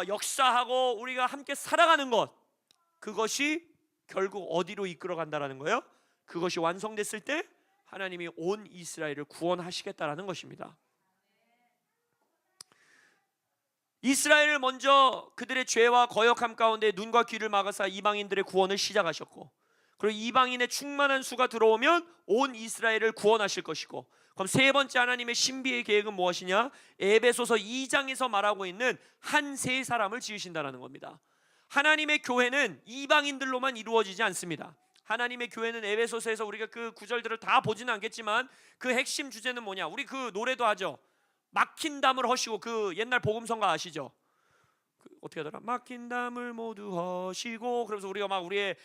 역사하고 우리가 함께 살아가는 것, 그것이 결국 어디로 이끌어간다라는 거예요? 그것이 완성됐을 때 하나님이 온 이스라엘을 구원하시겠다라는 것입니다. 이스라엘을 먼저 그들의 죄와 거역함 가운데 눈과 귀를 막아서 이방인들의 구원을 시작하셨고, 그리고 이방인의 충만한 수가 들어오면 온 이스라엘을 구원하실 것이고, 그럼 세 번째 하나님의 신비의 계획은 무엇이냐? 에베소서 2장에서 말하고 있는 한 세 사람을 지으신다는 겁니다. 하나님의 교회는 이방인들로만 이루어지지 않습니다. 하나님의 교회는 에베소서에서 우리가 그 구절들을 다 보지는 않겠지만 그 핵심 주제는 뭐냐? 우리 그 노래도 하죠. 막힌 담을 허시고, 그 옛날 복음성가 아시죠? 어떻게 하더라? 막힌 담을 모두 허시고, 그러면서 우리가 막 그래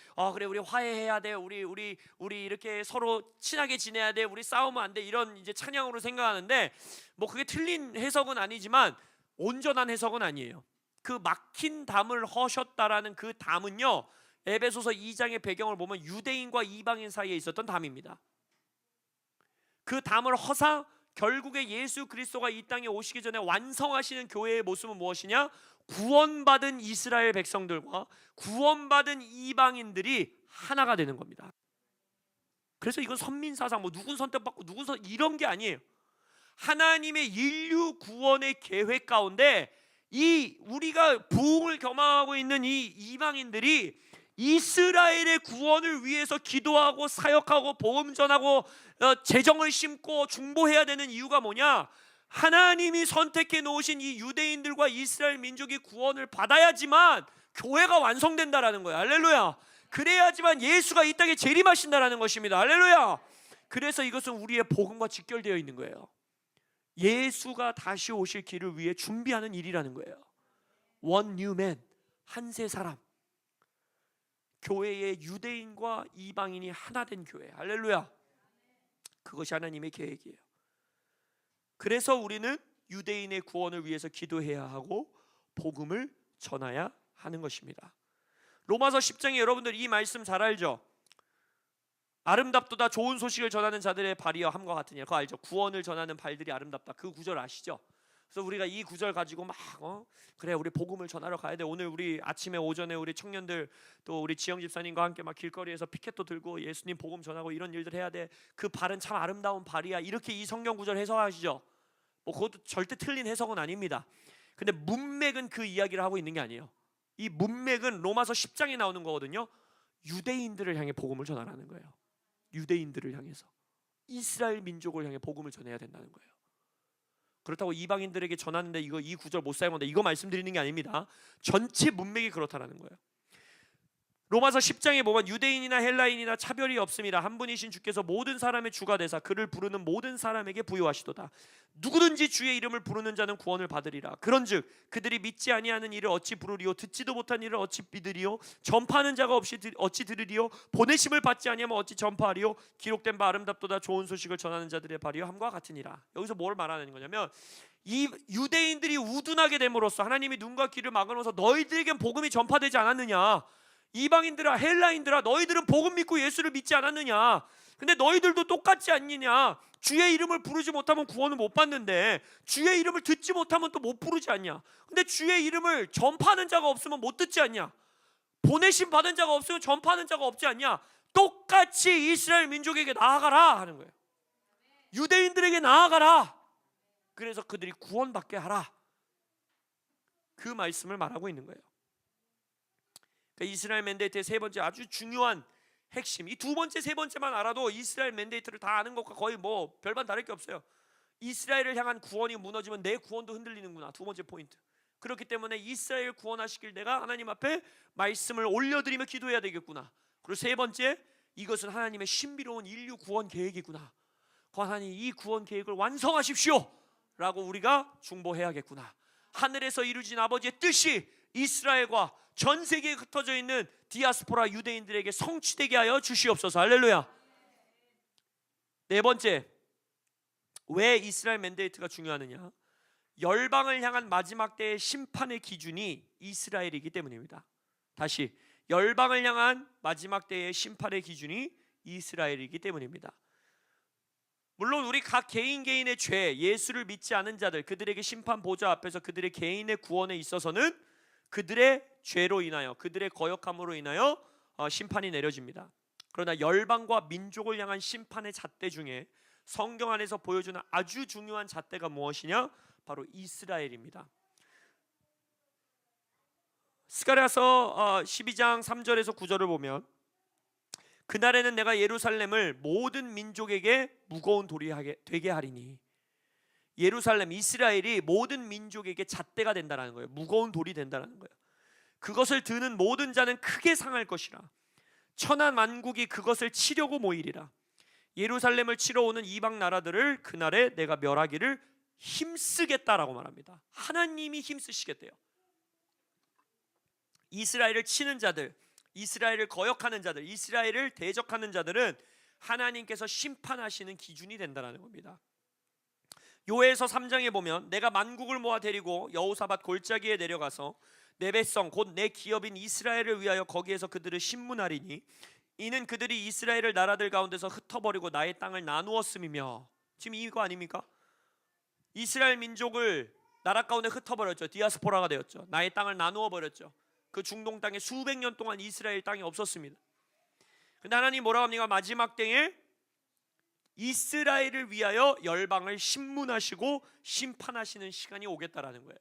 우리 화해해야 돼, 우리 이렇게 서로 친하게 지내야 돼, 우리 싸우면 안 돼, 이런 이제 찬양으로 생각하는데 뭐 그게 틀린 해석은 아니지만 온전한 해석은 아니에요. 그 막힌 담을 허셨다라는 그 담은요, 에베소서 2장의 배경을 보면 유대인과 이방인 사이에 있었던 담입니다. 그 담을 허사 결국에 예수 그리스도가 이 땅에 오시기 전에 완성하시는 교회의 모습은 무엇이냐? 구원받은 이스라엘 백성들과 구원받은 이방인들이 하나가 되는 겁니다. 그래서 이건 선민사상, 뭐 누군 선택받고 이런 게 아니에요. 하나님의 인류 구원의 계획 가운데 이 우리가 부흥을 겸하고 있는 이 이방인들이 이스라엘의 구원을 위해서 기도하고 사역하고 복음 전하고 재정을 심고 중보해야 되는 이유가 뭐냐? 하나님이 선택해 놓으신 이 유대인들과 이스라엘 민족이 구원을 받아야지만 교회가 완성된다라는 거예요. 할렐루야. 그래야지만 예수가 이 땅에 재림하신다라는 것입니다. 할렐루야. 그래서 이것은 우리의 복음과 직결되어 있는 거예요. 예수가 다시 오실 길을 위해 준비하는 일이라는 거예요. One new man, 한 세 사람. 교회의 유대인과 이방인이 하나 된 교회. 할렐루야. 그것이 하나님의 계획이에요. 그래서 우리는 유대인의 구원을 위해서 기도해야 하고 복음을 전해야 하는 것입니다. 로마서 10장에 여러분들 이 말씀 잘 알죠? 아름답도다 좋은 소식을 전하는 자들의 발이여 함과 같으니라. 그거 알죠? 구원을 전하는 발들이 아름답다. 그 구절 아시죠? 그래서 우리가 이 구절 가지고 막 그래 우리 복음을 전하러 가야 돼. 오늘 우리 아침에 오전에 우리 청년들 또 우리 지영 집사님과 함께 막 길거리에서 피켓도 들고 예수님 복음 전하고 이런 일들 해야 돼. 그 발은 참 아름다운 발이야. 이렇게 이 성경 구절 해석하시죠? 뭐 그것도 절대 틀린 해석은 아닙니다. 근데 문맥은 그 이야기를 하고 있는 게 아니에요. 이 문맥은 로마서 10장에 나오는 거거든요. 유대인들을 향해 복음을 전하라는 거예요. 유대인들을 향해서 이스라엘 민족을 향해 복음을 전해야 된다는 거예요. 그렇다고 이방인들에게 전하는데 이 구절 못 사용한다 이거 말씀드리는 게 아닙니다. 전체 문맥이 그렇다라는 거예요. 로마서 10장에 보면 유대인이나 헬라인이나 차별이 없습니다. 한 분이신 주께서 모든 사람의 주가 되사 그를 부르는 모든 사람에게 부요하시도다. 누구든지 주의 이름을 부르는 자는 구원을 받으리라. 그런즉 그들이 믿지 아니하는 이를 어찌 부르리요 듣지도 못한 이를 어찌 믿으리요 전파하는 자가 없이 어찌 들으리요 보내심을 받지 아니하면 어찌 전파하리요 기록된 바 아름답도다 좋은 소식을 전하는 자들의 발이요 함과 같으니라. 여기서 뭘 말하는 거냐면 이 유대인들이 우둔하게 됨으로써 하나님이 눈과 귀를 막으면서 너희들에겐 복음이 전파되지 않았느냐, 이방인들아 헬라인들아 너희들은 복음 믿고 예수를 믿지 않았느냐, 근데 너희들도 똑같지 않느냐, 주의 이름을 부르지 못하면 구원을 못 받는데 주의 이름을 듣지 못하면 또 못 부르지 않냐, 근데 주의 이름을 전파하는 자가 없으면 못 듣지 않냐, 보내심 받은 자가 없으면 전파하는 자가 없지 않냐, 똑같이 이스라엘 민족에게 나아가라 하는 거예요. 유대인들에게 나아가라. 그래서 그들이 구원받게 하라. 그 말씀을 말하고 있는 거예요. 그러니까 이스라엘 맨데이트의 세 번째 아주 중요한 핵심, 이 두 번째 세 번째만 알아도 이스라엘 맨데이트를 다 아는 것과 거의 뭐 별반 다를 게 없어요. 이스라엘을 향한 구원이 무너지면 내 구원도 흔들리는구나. 두 번째 포인트. 그렇기 때문에 이스라엘 구원하시길 내가 하나님 앞에 말씀을 올려드리며 기도해야 되겠구나. 그리고 세 번째, 이것은 하나님의 신비로운 인류 구원 계획이구나. 하나님 이 구원 계획을 완성하십시오 라고 우리가 중보해야겠구나. 하늘에서 이루어진 아버지의 뜻이 이스라엘과 전 세계에 흩어져 있는 디아스포라 유대인들에게 성취되게 하여 주시옵소서. 할렐루야. 네 번째, 왜 이스라엘 맨데이트가 중요하느냐? 열방을 향한 마지막 때의 심판의 기준이 이스라엘이기 때문입니다. 다시, 열방을 향한 마지막 때의 심판의 기준이 이스라엘이기 때문입니다. 물론 우리 각 개인의 죄, 예수를 믿지 않은 자들, 그들에게 심판 보좌 앞에서 그들의 개인의 구원에 있어서는 그들의 죄로 인하여, 그들의 거역함으로 인하여 심판이 내려집니다. 그러나 열방과 민족을 향한 심판의 잣대 중에 성경 안에서 보여주는 아주 중요한 잣대가 무엇이냐? 바로 이스라엘입니다. 스가랴서 12장 3절에서 9절을 보면 그날에는 내가 예루살렘을 모든 민족에게 무거운 돌이 되게 하리니, 예루살렘, 이스라엘이 모든 민족에게 잣대가 된다는 거예요. 무거운 돌이 된다는 거예요. 그것을 드는 모든 자는 크게 상할 것이라. 천하 만국이 그것을 치려고 모이리라. 예루살렘을 치러 오는 이방 나라들을 그날에 내가 멸하기를 힘쓰겠다라고 말합니다. 하나님이 힘쓰시겠대요. 이스라엘을 치는 자들, 이스라엘을 거역하는 자들, 이스라엘을 대적하는 자들은 하나님께서 심판하시는 기준이 된다는 겁니다. 요엘서 3장에 보면 내가 만국을 모아 데리고 여호사밧 골짜기에 내려가서 내 백성 곧 내 기업인 이스라엘을 위하여 거기에서 그들을 신문하리니 이는 그들이 이스라엘을 나라들 가운데서 흩어버리고 나의 땅을 나누었음이며. 지금 이거 아닙니까? 이스라엘 민족을 나라 가운데 흩어버렸죠. 디아스포라가 되었죠. 나의 땅을 나누어 버렸죠. 그 중동 땅에 수백 년 동안 이스라엘 땅이 없었습니다. 근데 하나님 뭐라고 합니까? 마지막 때에 이스라엘을 위하여 열방을 신문하시고 심판하시는 시간이 오겠다라는 거예요.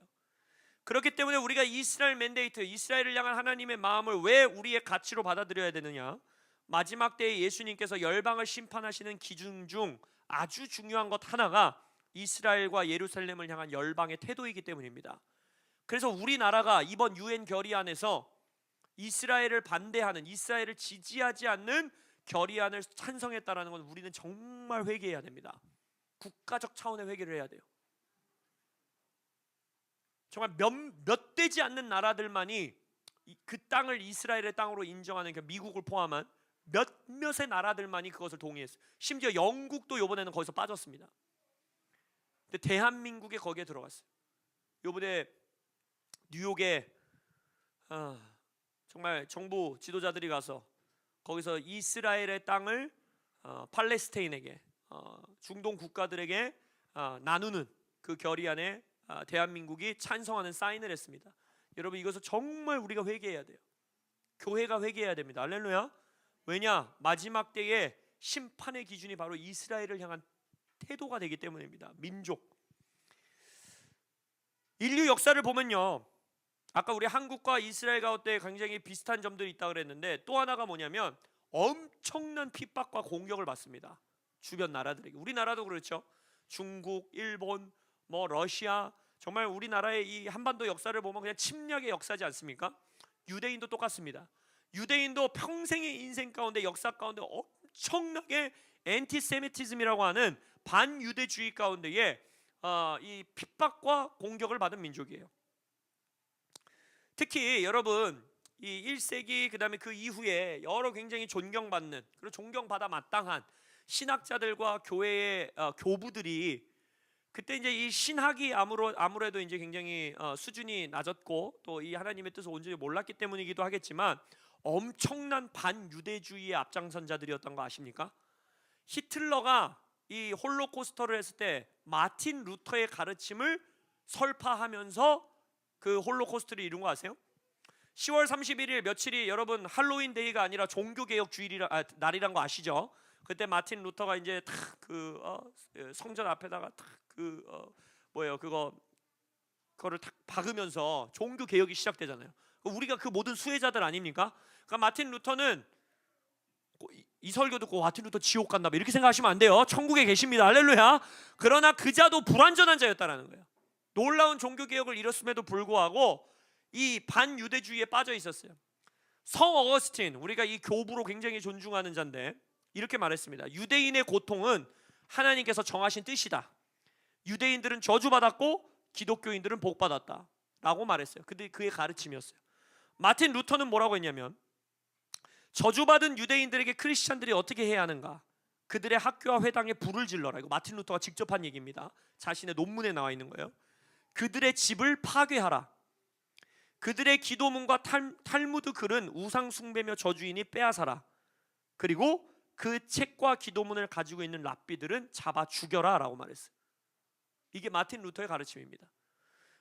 그렇기 때문에 우리가 이스라엘 맨데이트, 이스라엘을 향한 하나님의 마음을 왜 우리의 가치로 받아들여야 되느냐? 마지막 때에 예수님께서 열방을 심판하시는 기준 중 아주 중요한 것 하나가 이스라엘과 예루살렘을 향한 열방의 태도이기 때문입니다. 그래서 우리나라가 이번 UN 결의안에서 이스라엘을 반대하는, 이스라엘을 지지하지 않는 결의안을 찬성했다라는 건 우리는 정말 회개해야 됩니다. 국가적 차원의 회개를 해야 돼요. 정말 몇 되지 않는 나라들만이 그 땅을 이스라엘의 땅으로 인정하는, 미국을 포함한 몇몇의 나라들만이 그것을 동의했어요. 심지어 영국도 이번에는 거기서 빠졌습니다. 근데 대한민국이 거기에 들어갔어요. 이번에 뉴욕에 정말 정부 지도자들이 가서 거기서 이스라엘의 땅을 팔레스타인에게 중동 국가들에게 나누는 그 결의안에 대한민국이 찬성하는 사인을 했습니다. 여러분 이것을 정말 우리가 회개해야 돼요. 교회가 회개해야 됩니다. 할렐루야. 왜냐? 마지막 때에 심판의 기준이 바로 이스라엘을 향한 태도가 되기 때문입니다. 민족. 인류 역사를 보면요, 아까 우리 한국과 이스라엘 가운데 굉장히 비슷한 점들이 있다고 그랬는데 또 하나가 뭐냐면 엄청난 핍박과 공격을 받습니다. 주변 나라들에게. 우리나라도 그렇죠. 중국, 일본, 러시아, 정말 우리나라의 이 한반도 역사를 보면 그냥 침략의 역사지 않습니까? 유대인도 똑같습니다. 유대인도 평생의 인생 가운데, 역사 가운데 엄청나게 엔티세미티즘이라고 하는 반유대주의 가운데에 이 핍박과 공격을 받은 민족이에요. 특히 여러분 이 1세기 그다음에 그 이후에 여러 굉장히 존경받는, 그리고 존경받아 마땅한 신학자들과 교회의 교부들이 그때 이제 이 신학이 아무래도 이제 굉장히 수준이 낮았고 또 이 하나님의 뜻을 온전히 몰랐기 때문이기도 하겠지만 엄청난 반유대주의의 앞장선 자들이었던 거 아십니까? 히틀러가 이 홀로코스터를 했을 때 마틴 루터의 가르침을 설파하면서 그 홀로코스트를 이룬 거 아세요? 10월 31일 며칠이 여러분 할로윈 데이가 아니라 종교개혁 주일이라 날이란 거 아시죠? 그때 마틴 루터가 이제 그 성전 앞에다가 그거를 탁 박으면서 종교 개혁이 시작되잖아요. 우리가 그 모든 수혜자들 아닙니까? 그러니까 마틴 루터는 이 설교 듣고 마틴 루터 지옥 갔나 봐 이렇게 생각하시면 안 돼요. 천국에 계십니다. 할렐루야. 그러나 그 자도 불완전한 자였다라는 거예요. 놀라운 종교 개혁을 이뤘음에도 불구하고 이 반유대주의에 빠져 있었어요. 성 어거스틴, 우리가 이 교부로 굉장히 존중하는 자인데 이렇게 말했습니다. 유대인의 고통은 하나님께서 정하신 뜻이다. 유대인들은 저주받았고 기독교인들은 복받았다 라고 말했어요. 근데 그의 가르침이었어요. 마틴 루터는 뭐라고 했냐면 저주받은 유대인들에게 크리스찬들이 어떻게 해야 하는가? 그들의 학교와 회당에 불을 질러라. 이거 마틴 루터가 직접 한 얘기입니다. 자신의 논문에 나와 있는 거예요. 그들의 집을 파괴하라. 그들의 기도문과 탈무드 글은 우상 숭배며 저주이니 빼앗아라. 그리고 그 책과 기도문을 가지고 있는 랍비들은 잡아 죽여라 라고 말했어요. 이게 마틴 루터의 가르침입니다.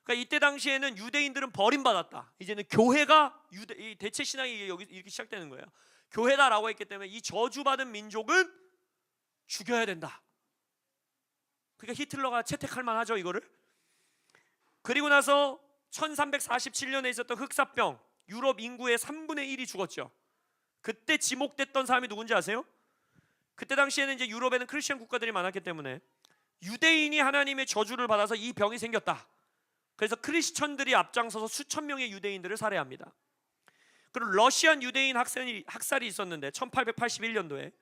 그러니까 이때 당시에는 유대인들은 버림받았다. 이제는 교회가 이 대체 신앙이 여기 이렇게 시작되는 거예요. 교회다라고 했기 때문에 이 저주받은 민족은 죽여야 된다. 그러니까 히틀러가 채택할 만하죠 이거를. 그리고 나서 1347년에 있었던 흑사병, 유럽 인구의 3분의 1이 죽었죠. 그때 지목됐던 사람이 누군지 아세요? 그때 당시에는 이제 유럽에는 크리스천 국가들이 많았기 때문에 유대인이 하나님의 저주를 받아서 이 병이 생겼다. 그래서 크리스천들이 앞장서서 수천 명의 유대인들을 살해합니다. 그리고 러시안 유대인 학살이 있었는데 1881년도에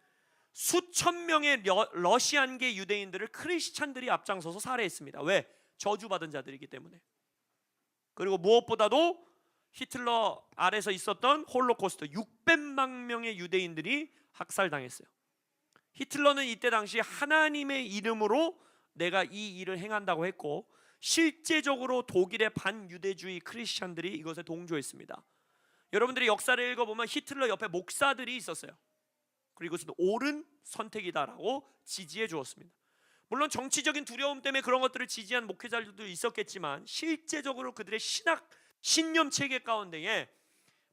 수천 명의 러시안계 유대인들을 크리스천들이 앞장서서 살해했습니다. 왜? 저주받은 자들이기 때문에. 그리고 무엇보다도 히틀러 아래서 있었던 홀로코스트 600만 명의 유대인들이 학살당했어요. 히틀러는 이때 당시 하나님의 이름으로 내가 이 일을 행한다고 했고 실제적으로 독일의 반유대주의 크리스천들이 이것에 동조했습니다. 여러분들이 역사를 읽어보면 히틀러 옆에 목사들이 있었어요. 그리고 이것은 옳은 선택이다라고 지지해 주었습니다. 물론 정치적인 두려움 때문에 그런 것들을 지지한 목회자들도 있었겠지만 실제적으로 그들의 신념 체계 가운데에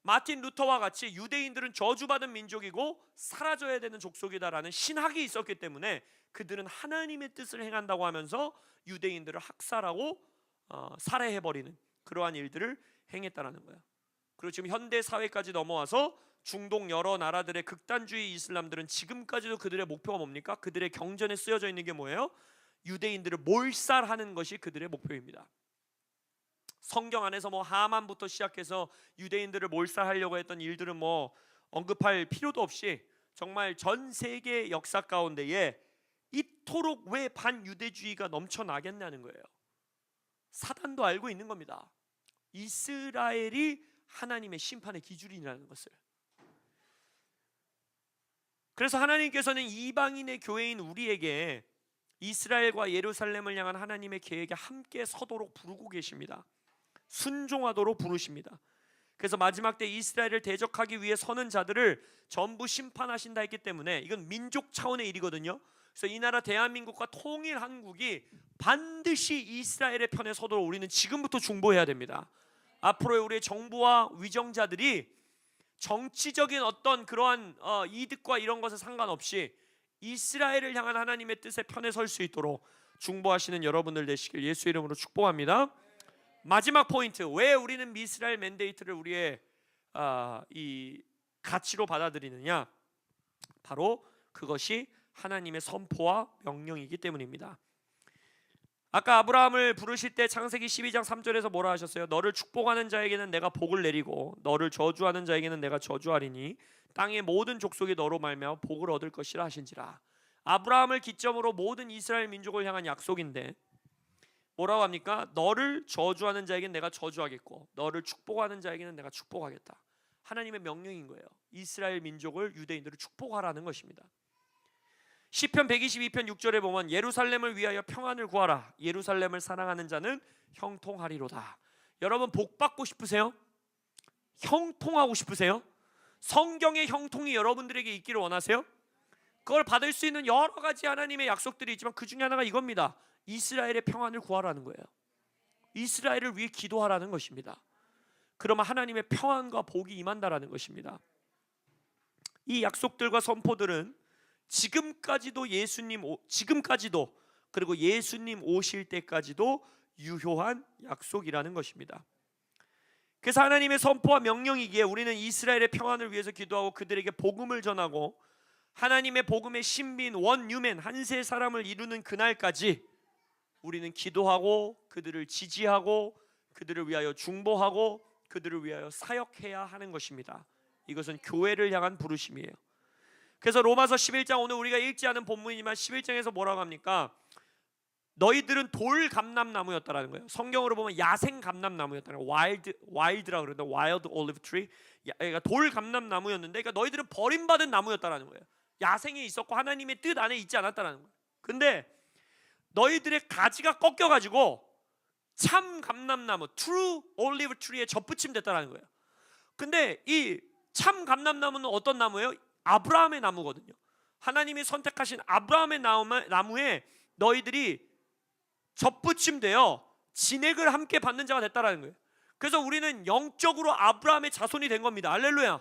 마틴 루터와 같이 유대인들은 저주받은 민족이고 사라져야 되는 족속이다라는 신학이 있었기 때문에 그들은 하나님의 뜻을 행한다고 하면서 유대인들을 학살하고 살해해버리는 그러한 일들을 행했다라는 거예요. 그리고 지금 현대 사회까지 넘어와서 중동 여러 나라들의 극단주의 이슬람들은 지금까지도 그들의 목표가 뭡니까? 그들의 경전에 쓰여져 있는 게 뭐예요? 유대인들을 몰살하는 것이 그들의 목표입니다. 성경 안에서 하만부터 시작해서 유대인들을 몰살하려고 했던 일들은 언급할 필요도 없이 정말 전 세계 역사 가운데에 이토록 왜 반유대주의가 넘쳐나겠냐는 거예요. 사단도 알고 있는 겁니다. 이스라엘이 하나님의 심판의 기준이라는 것을. 그래서 하나님께서는 이방인의 교회인 우리에게 이스라엘과 예루살렘을 향한 하나님의 계획에 함께 서도록 부르고 계십니다. 순종하도록 부르십니다. 그래서 마지막 때 이스라엘을 대적하기 위해 서는 자들을 전부 심판하신다 했기 때문에 이건 민족 차원의 일이거든요. 그래서 이 나라 대한민국과 통일 한국이 반드시 이스라엘의 편에 서도록 우리는 지금부터 중보해야 됩니다. 앞으로의 우리의 정부와 위정자들이 정치적인 어떤 그러한 이득과 이런 것에 상관없이 이스라엘을 향한 하나님의 뜻의 편에 설 수 있도록 중보하시는 여러분들 되시길 예수 이름으로 축복합니다. 마지막 포인트, 왜 우리는 이스라엘 맨데이트를 우리의 이 가치로 받아들이느냐? 바로 그것이 하나님의 선포와 명령이기 때문입니다. 아까 아브라함을 부르실 때 창세기 12장 3절에서 뭐라 하셨어요? 너를 축복하는 자에게는 내가 복을 내리고 너를 저주하는 자에게는 내가 저주하리니 땅의 모든 족속이 너로 말미암아 복을 얻을 것이라 하신지라. 아브라함을 기점으로 모든 이스라엘 민족을 향한 약속인데 뭐라고 합니까? 너를 저주하는 자에게는 내가 저주하겠고 너를 축복하는 자에게는 내가 축복하겠다. 하나님의 명령인 거예요. 이스라엘 민족을, 유대인들을 축복하라는 것입니다. 시편 122편 6절에 보면 예루살렘을 위하여 평안을 구하라. 예루살렘을 사랑하는 자는 형통하리로다. 여러분 복 받고 싶으세요? 형통하고 싶으세요? 성경의 형통이 여러분들에게 있기를 원하세요? 그걸 받을 수 있는 여러 가지 하나님의 약속들이 있지만 그 중에 하나가 이겁니다. 이스라엘의 평안을 구하라는 거예요. 이스라엘을 위해 기도하라는 것입니다. 그러면 하나님의 평안과 복이 임한다라는 것입니다. 이 약속들과 선포들은 지금까지도 그리고 예수님 오실 때까지도 유효한 약속이라는 것입니다. 그래서 하나님의 선포와 명령이기에 우리는 이스라엘의 평안을 위해서 기도하고 그들에게 복음을 전하고 하나님의 복음의 신비인 원유맨 한세 사람을 이루는 그날까지 우리는 기도하고 그들을 지지하고 그들을 위하여 중보하고 그들을 위하여 사역해야 하는 것입니다. 이것은 교회를 향한 부르심이에요. 그래서 로마서 11장, 오늘 우리가 읽지 않은 본문이지만 11장에서 뭐라고 합니까? 너희들은 돌 감람나무였다라는 거예요. 성경으로 보면 야생 감람나무였다는 거예요. 와일드라고 그러는데 와일드 올리브 트리, 그러니까 돌 감람나무였는데, 그러니까 너희들은 버림받은 나무였다라는 거예요. 야생에 있었고 하나님의 뜻 안에 있지 않았다라는 거예요. 근데 너희들의 가지가 꺾여가지고 참 감람나무, true olive tree에 접붙임 됐다라는 거예요. 근데 이 참 감람나무는 어떤 나무예요? 아브라함의 나무거든요. 하나님이 선택하신 아브라함의 나무에 너희들이 접붙임되어 진액을 함께 받는 자가 됐다라는 거예요. 그래서 우리는 영적으로 아브라함의 자손이 된 겁니다. 할렐루야.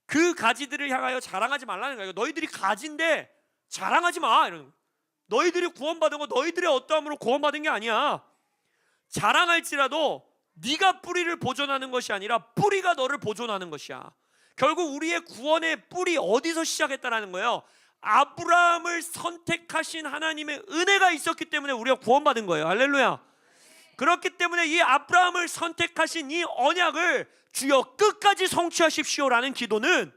그 가지들을 향하여 자랑하지 말라는 거예요. 너희들이 가지인데 자랑하지 마, 이러는 거예요. 너희들이 구원받은 거 너희들의 어떠함으로 구원받은 게 아니야. 자랑할지라도 네가 뿌리를 보존하는 것이 아니라 뿌리가 너를 보존하는 것이야. 결국 우리의 구원의 뿌리 어디서 시작했다라는 거예요? 아브라함을 선택하신 하나님의 은혜가 있었기 때문에 우리가 구원받은 거예요. 할렐루야. 그렇기 때문에 이 아브라함을 선택하신 이 언약을 주여 끝까지 성취하십시오라는 기도는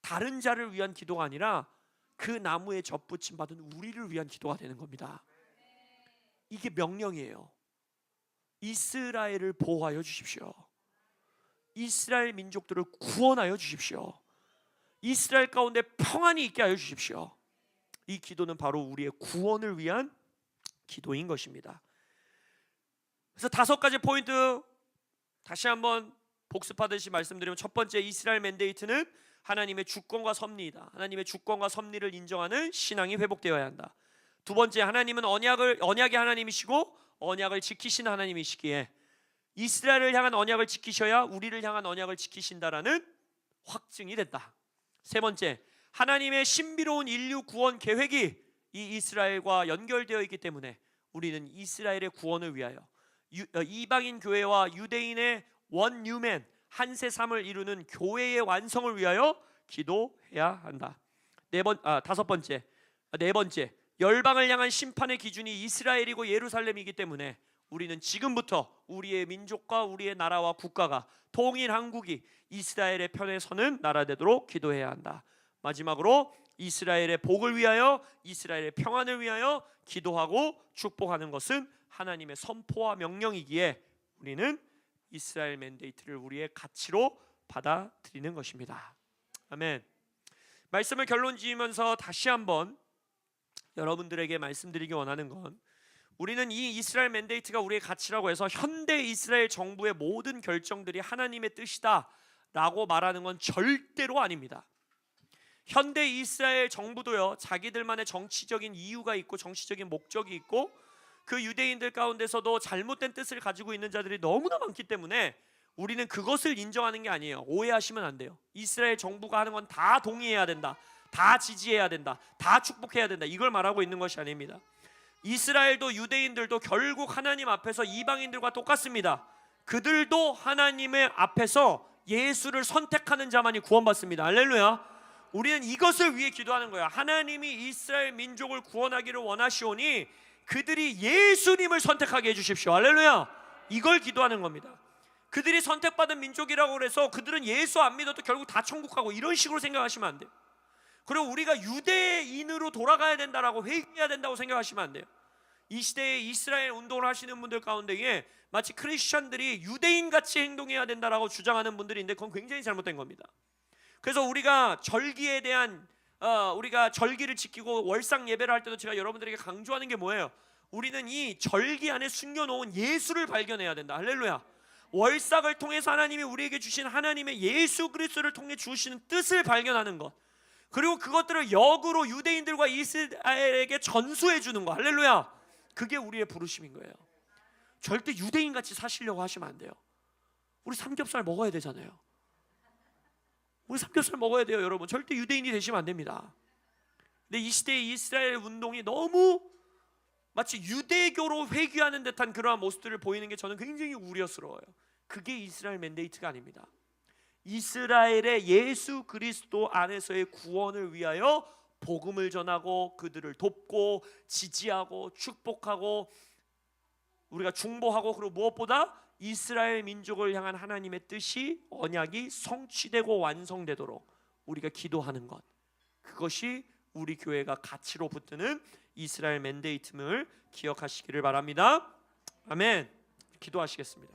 다른 자를 위한 기도가 아니라 그 나무에 접붙임 받은 우리를 위한 기도가 되는 겁니다. 이게 명령이에요. 이스라엘을 보호하여 주십시오. 이스라엘 민족들을 구원하여 주십시오. 이스라엘 가운데 평안이 있게 하여 주십시오. 이 기도는 바로 우리의 구원을 위한 기도인 것입니다. 그래서 5가지 포인트 다시 한번 복습하듯이 말씀드리면, 첫 번째, 이스라엘 맨데이트는 하나님의 주권과 섭리이다. 하나님의 주권과 섭리를 인정하는 신앙이 회복되어야 한다. 두 번째, 하나님은 언약의 하나님이시고 언약을 지키시는 하나님이시기에 이스라엘을 향한 언약을 지키셔야 우리를 향한 언약을 지키신다라는 확증이 됐다. 세 번째, 하나님의 신비로운 인류 구원 계획이 이 이스라엘과 연결되어 있기 때문에 우리는 이스라엘의 구원을 위하여 이방인 교회와 유대인의 원유맨 한세삼을 이루는 교회의 완성을 위하여 기도해야 한다. 네 번째, 열방을 향한 심판의 기준이 이스라엘이고 예루살렘이기 때문에 우리는 지금부터 우리의 민족과 우리의 나라와 국가가, 통일 한국이 이스라엘의 편에 서는 나라 되도록 기도해야 한다. 마지막으로 이스라엘의 복을 위하여, 이스라엘의 평안을 위하여 기도하고 축복하는 것은 하나님의 선포와 명령이기에 우리는 이스라엘 맨데이트를 우리의 가치로 받아들이는 것입니다. 아멘. 말씀을 결론 지으면서 다시 한번 여러분들에게 말씀드리기 원하는 건, 우리는 이 이스라엘 맨데이트가 우리의 가치라고 해서 현대 이스라엘 정부의 모든 결정들이 하나님의 뜻이다 라고 말하는 건 절대로 아닙니다. 현대 이스라엘 정부도요, 자기들만의 정치적인 이유가 있고 정치적인 목적이 있고, 그 유대인들 가운데서도 잘못된 뜻을 가지고 있는 자들이 너무나 많기 때문에 우리는 그것을 인정하는 게 아니에요. 오해하시면 안 돼요. 이스라엘 정부가 하는 건 다 동의해야 된다, 다 지지해야 된다, 다 축복해야 된다, 이걸 말하고 있는 것이 아닙니다. 이스라엘도 유대인들도 결국 하나님 앞에서 이방인들과 똑같습니다. 그들도 하나님의 앞에서 예수를 선택하는 자만이 구원받습니다. 할렐루야. 우리는 이것을 위해 기도하는 거야. 하나님이 이스라엘 민족을 구원하기를 원하시오니 그들이 예수님을 선택하게 해주십시오. 할렐루야. 이걸 기도하는 겁니다. 그들이 선택받은 민족이라고 해서 그들은 예수 안 믿어도 결국 다 천국 가고 이런 식으로 생각하시면 안 돼요. 그리고 우리가 유대인으로 돌아가야 된다라고 회개해야 된다고 생각하시면 안 돼요. 이 시대에 이스라엘 운동을 하시는 분들 가운데에 마치 크리스천들이 유대인같이 행동해야 된다라고 주장하는 분들이 있는데 그건 굉장히 잘못된 겁니다. 그래서 우리가 절기에 대한 우리가 절기를 지키고 월상 예배를 할 때도 제가 여러분들에게 강조하는 게 뭐예요? 우리는 이 절기 안에 숨겨놓은 예수를 발견해야 된다. 할렐루야. 월삭을 통해서 하나님이 우리에게 주신 하나님의 예수 그리스도를 통해 주시는 뜻을 발견하는 것, 그리고 그것들을 역으로 유대인들과 이스라엘에게 전수해 주는 것. 할렐루야. 그게 우리의 부르심인 거예요. 절대 유대인같이 사시려고 하시면 안 돼요. 우리 삼겹살 먹어야 되잖아요. 우리 삼겹살 먹어야 돼요, 여러분. 절대 유대인이 되시면 안 됩니다. 근데 이 시대의 이스라엘 운동이 너무 마치 유대교로 회귀하는 듯한 그러한 모습들을 보이는 게 저는 굉장히 우려스러워요. 그게 이스라엘 맨데이트가 아닙니다. 이스라엘의 예수 그리스도 안에서의 구원을 위하여 복음을 전하고 그들을 돕고 지지하고 축복하고 우리가 중보하고, 그리고 무엇보다 이스라엘 민족을 향한 하나님의 뜻이, 언약이 성취되고 완성되도록 우리가 기도하는 것, 그것이 우리 교회가 가치로 붙드는 이스라엘 맨데이트임을 기억하시기를 바랍니다. 아멘. 기도하시겠습니다.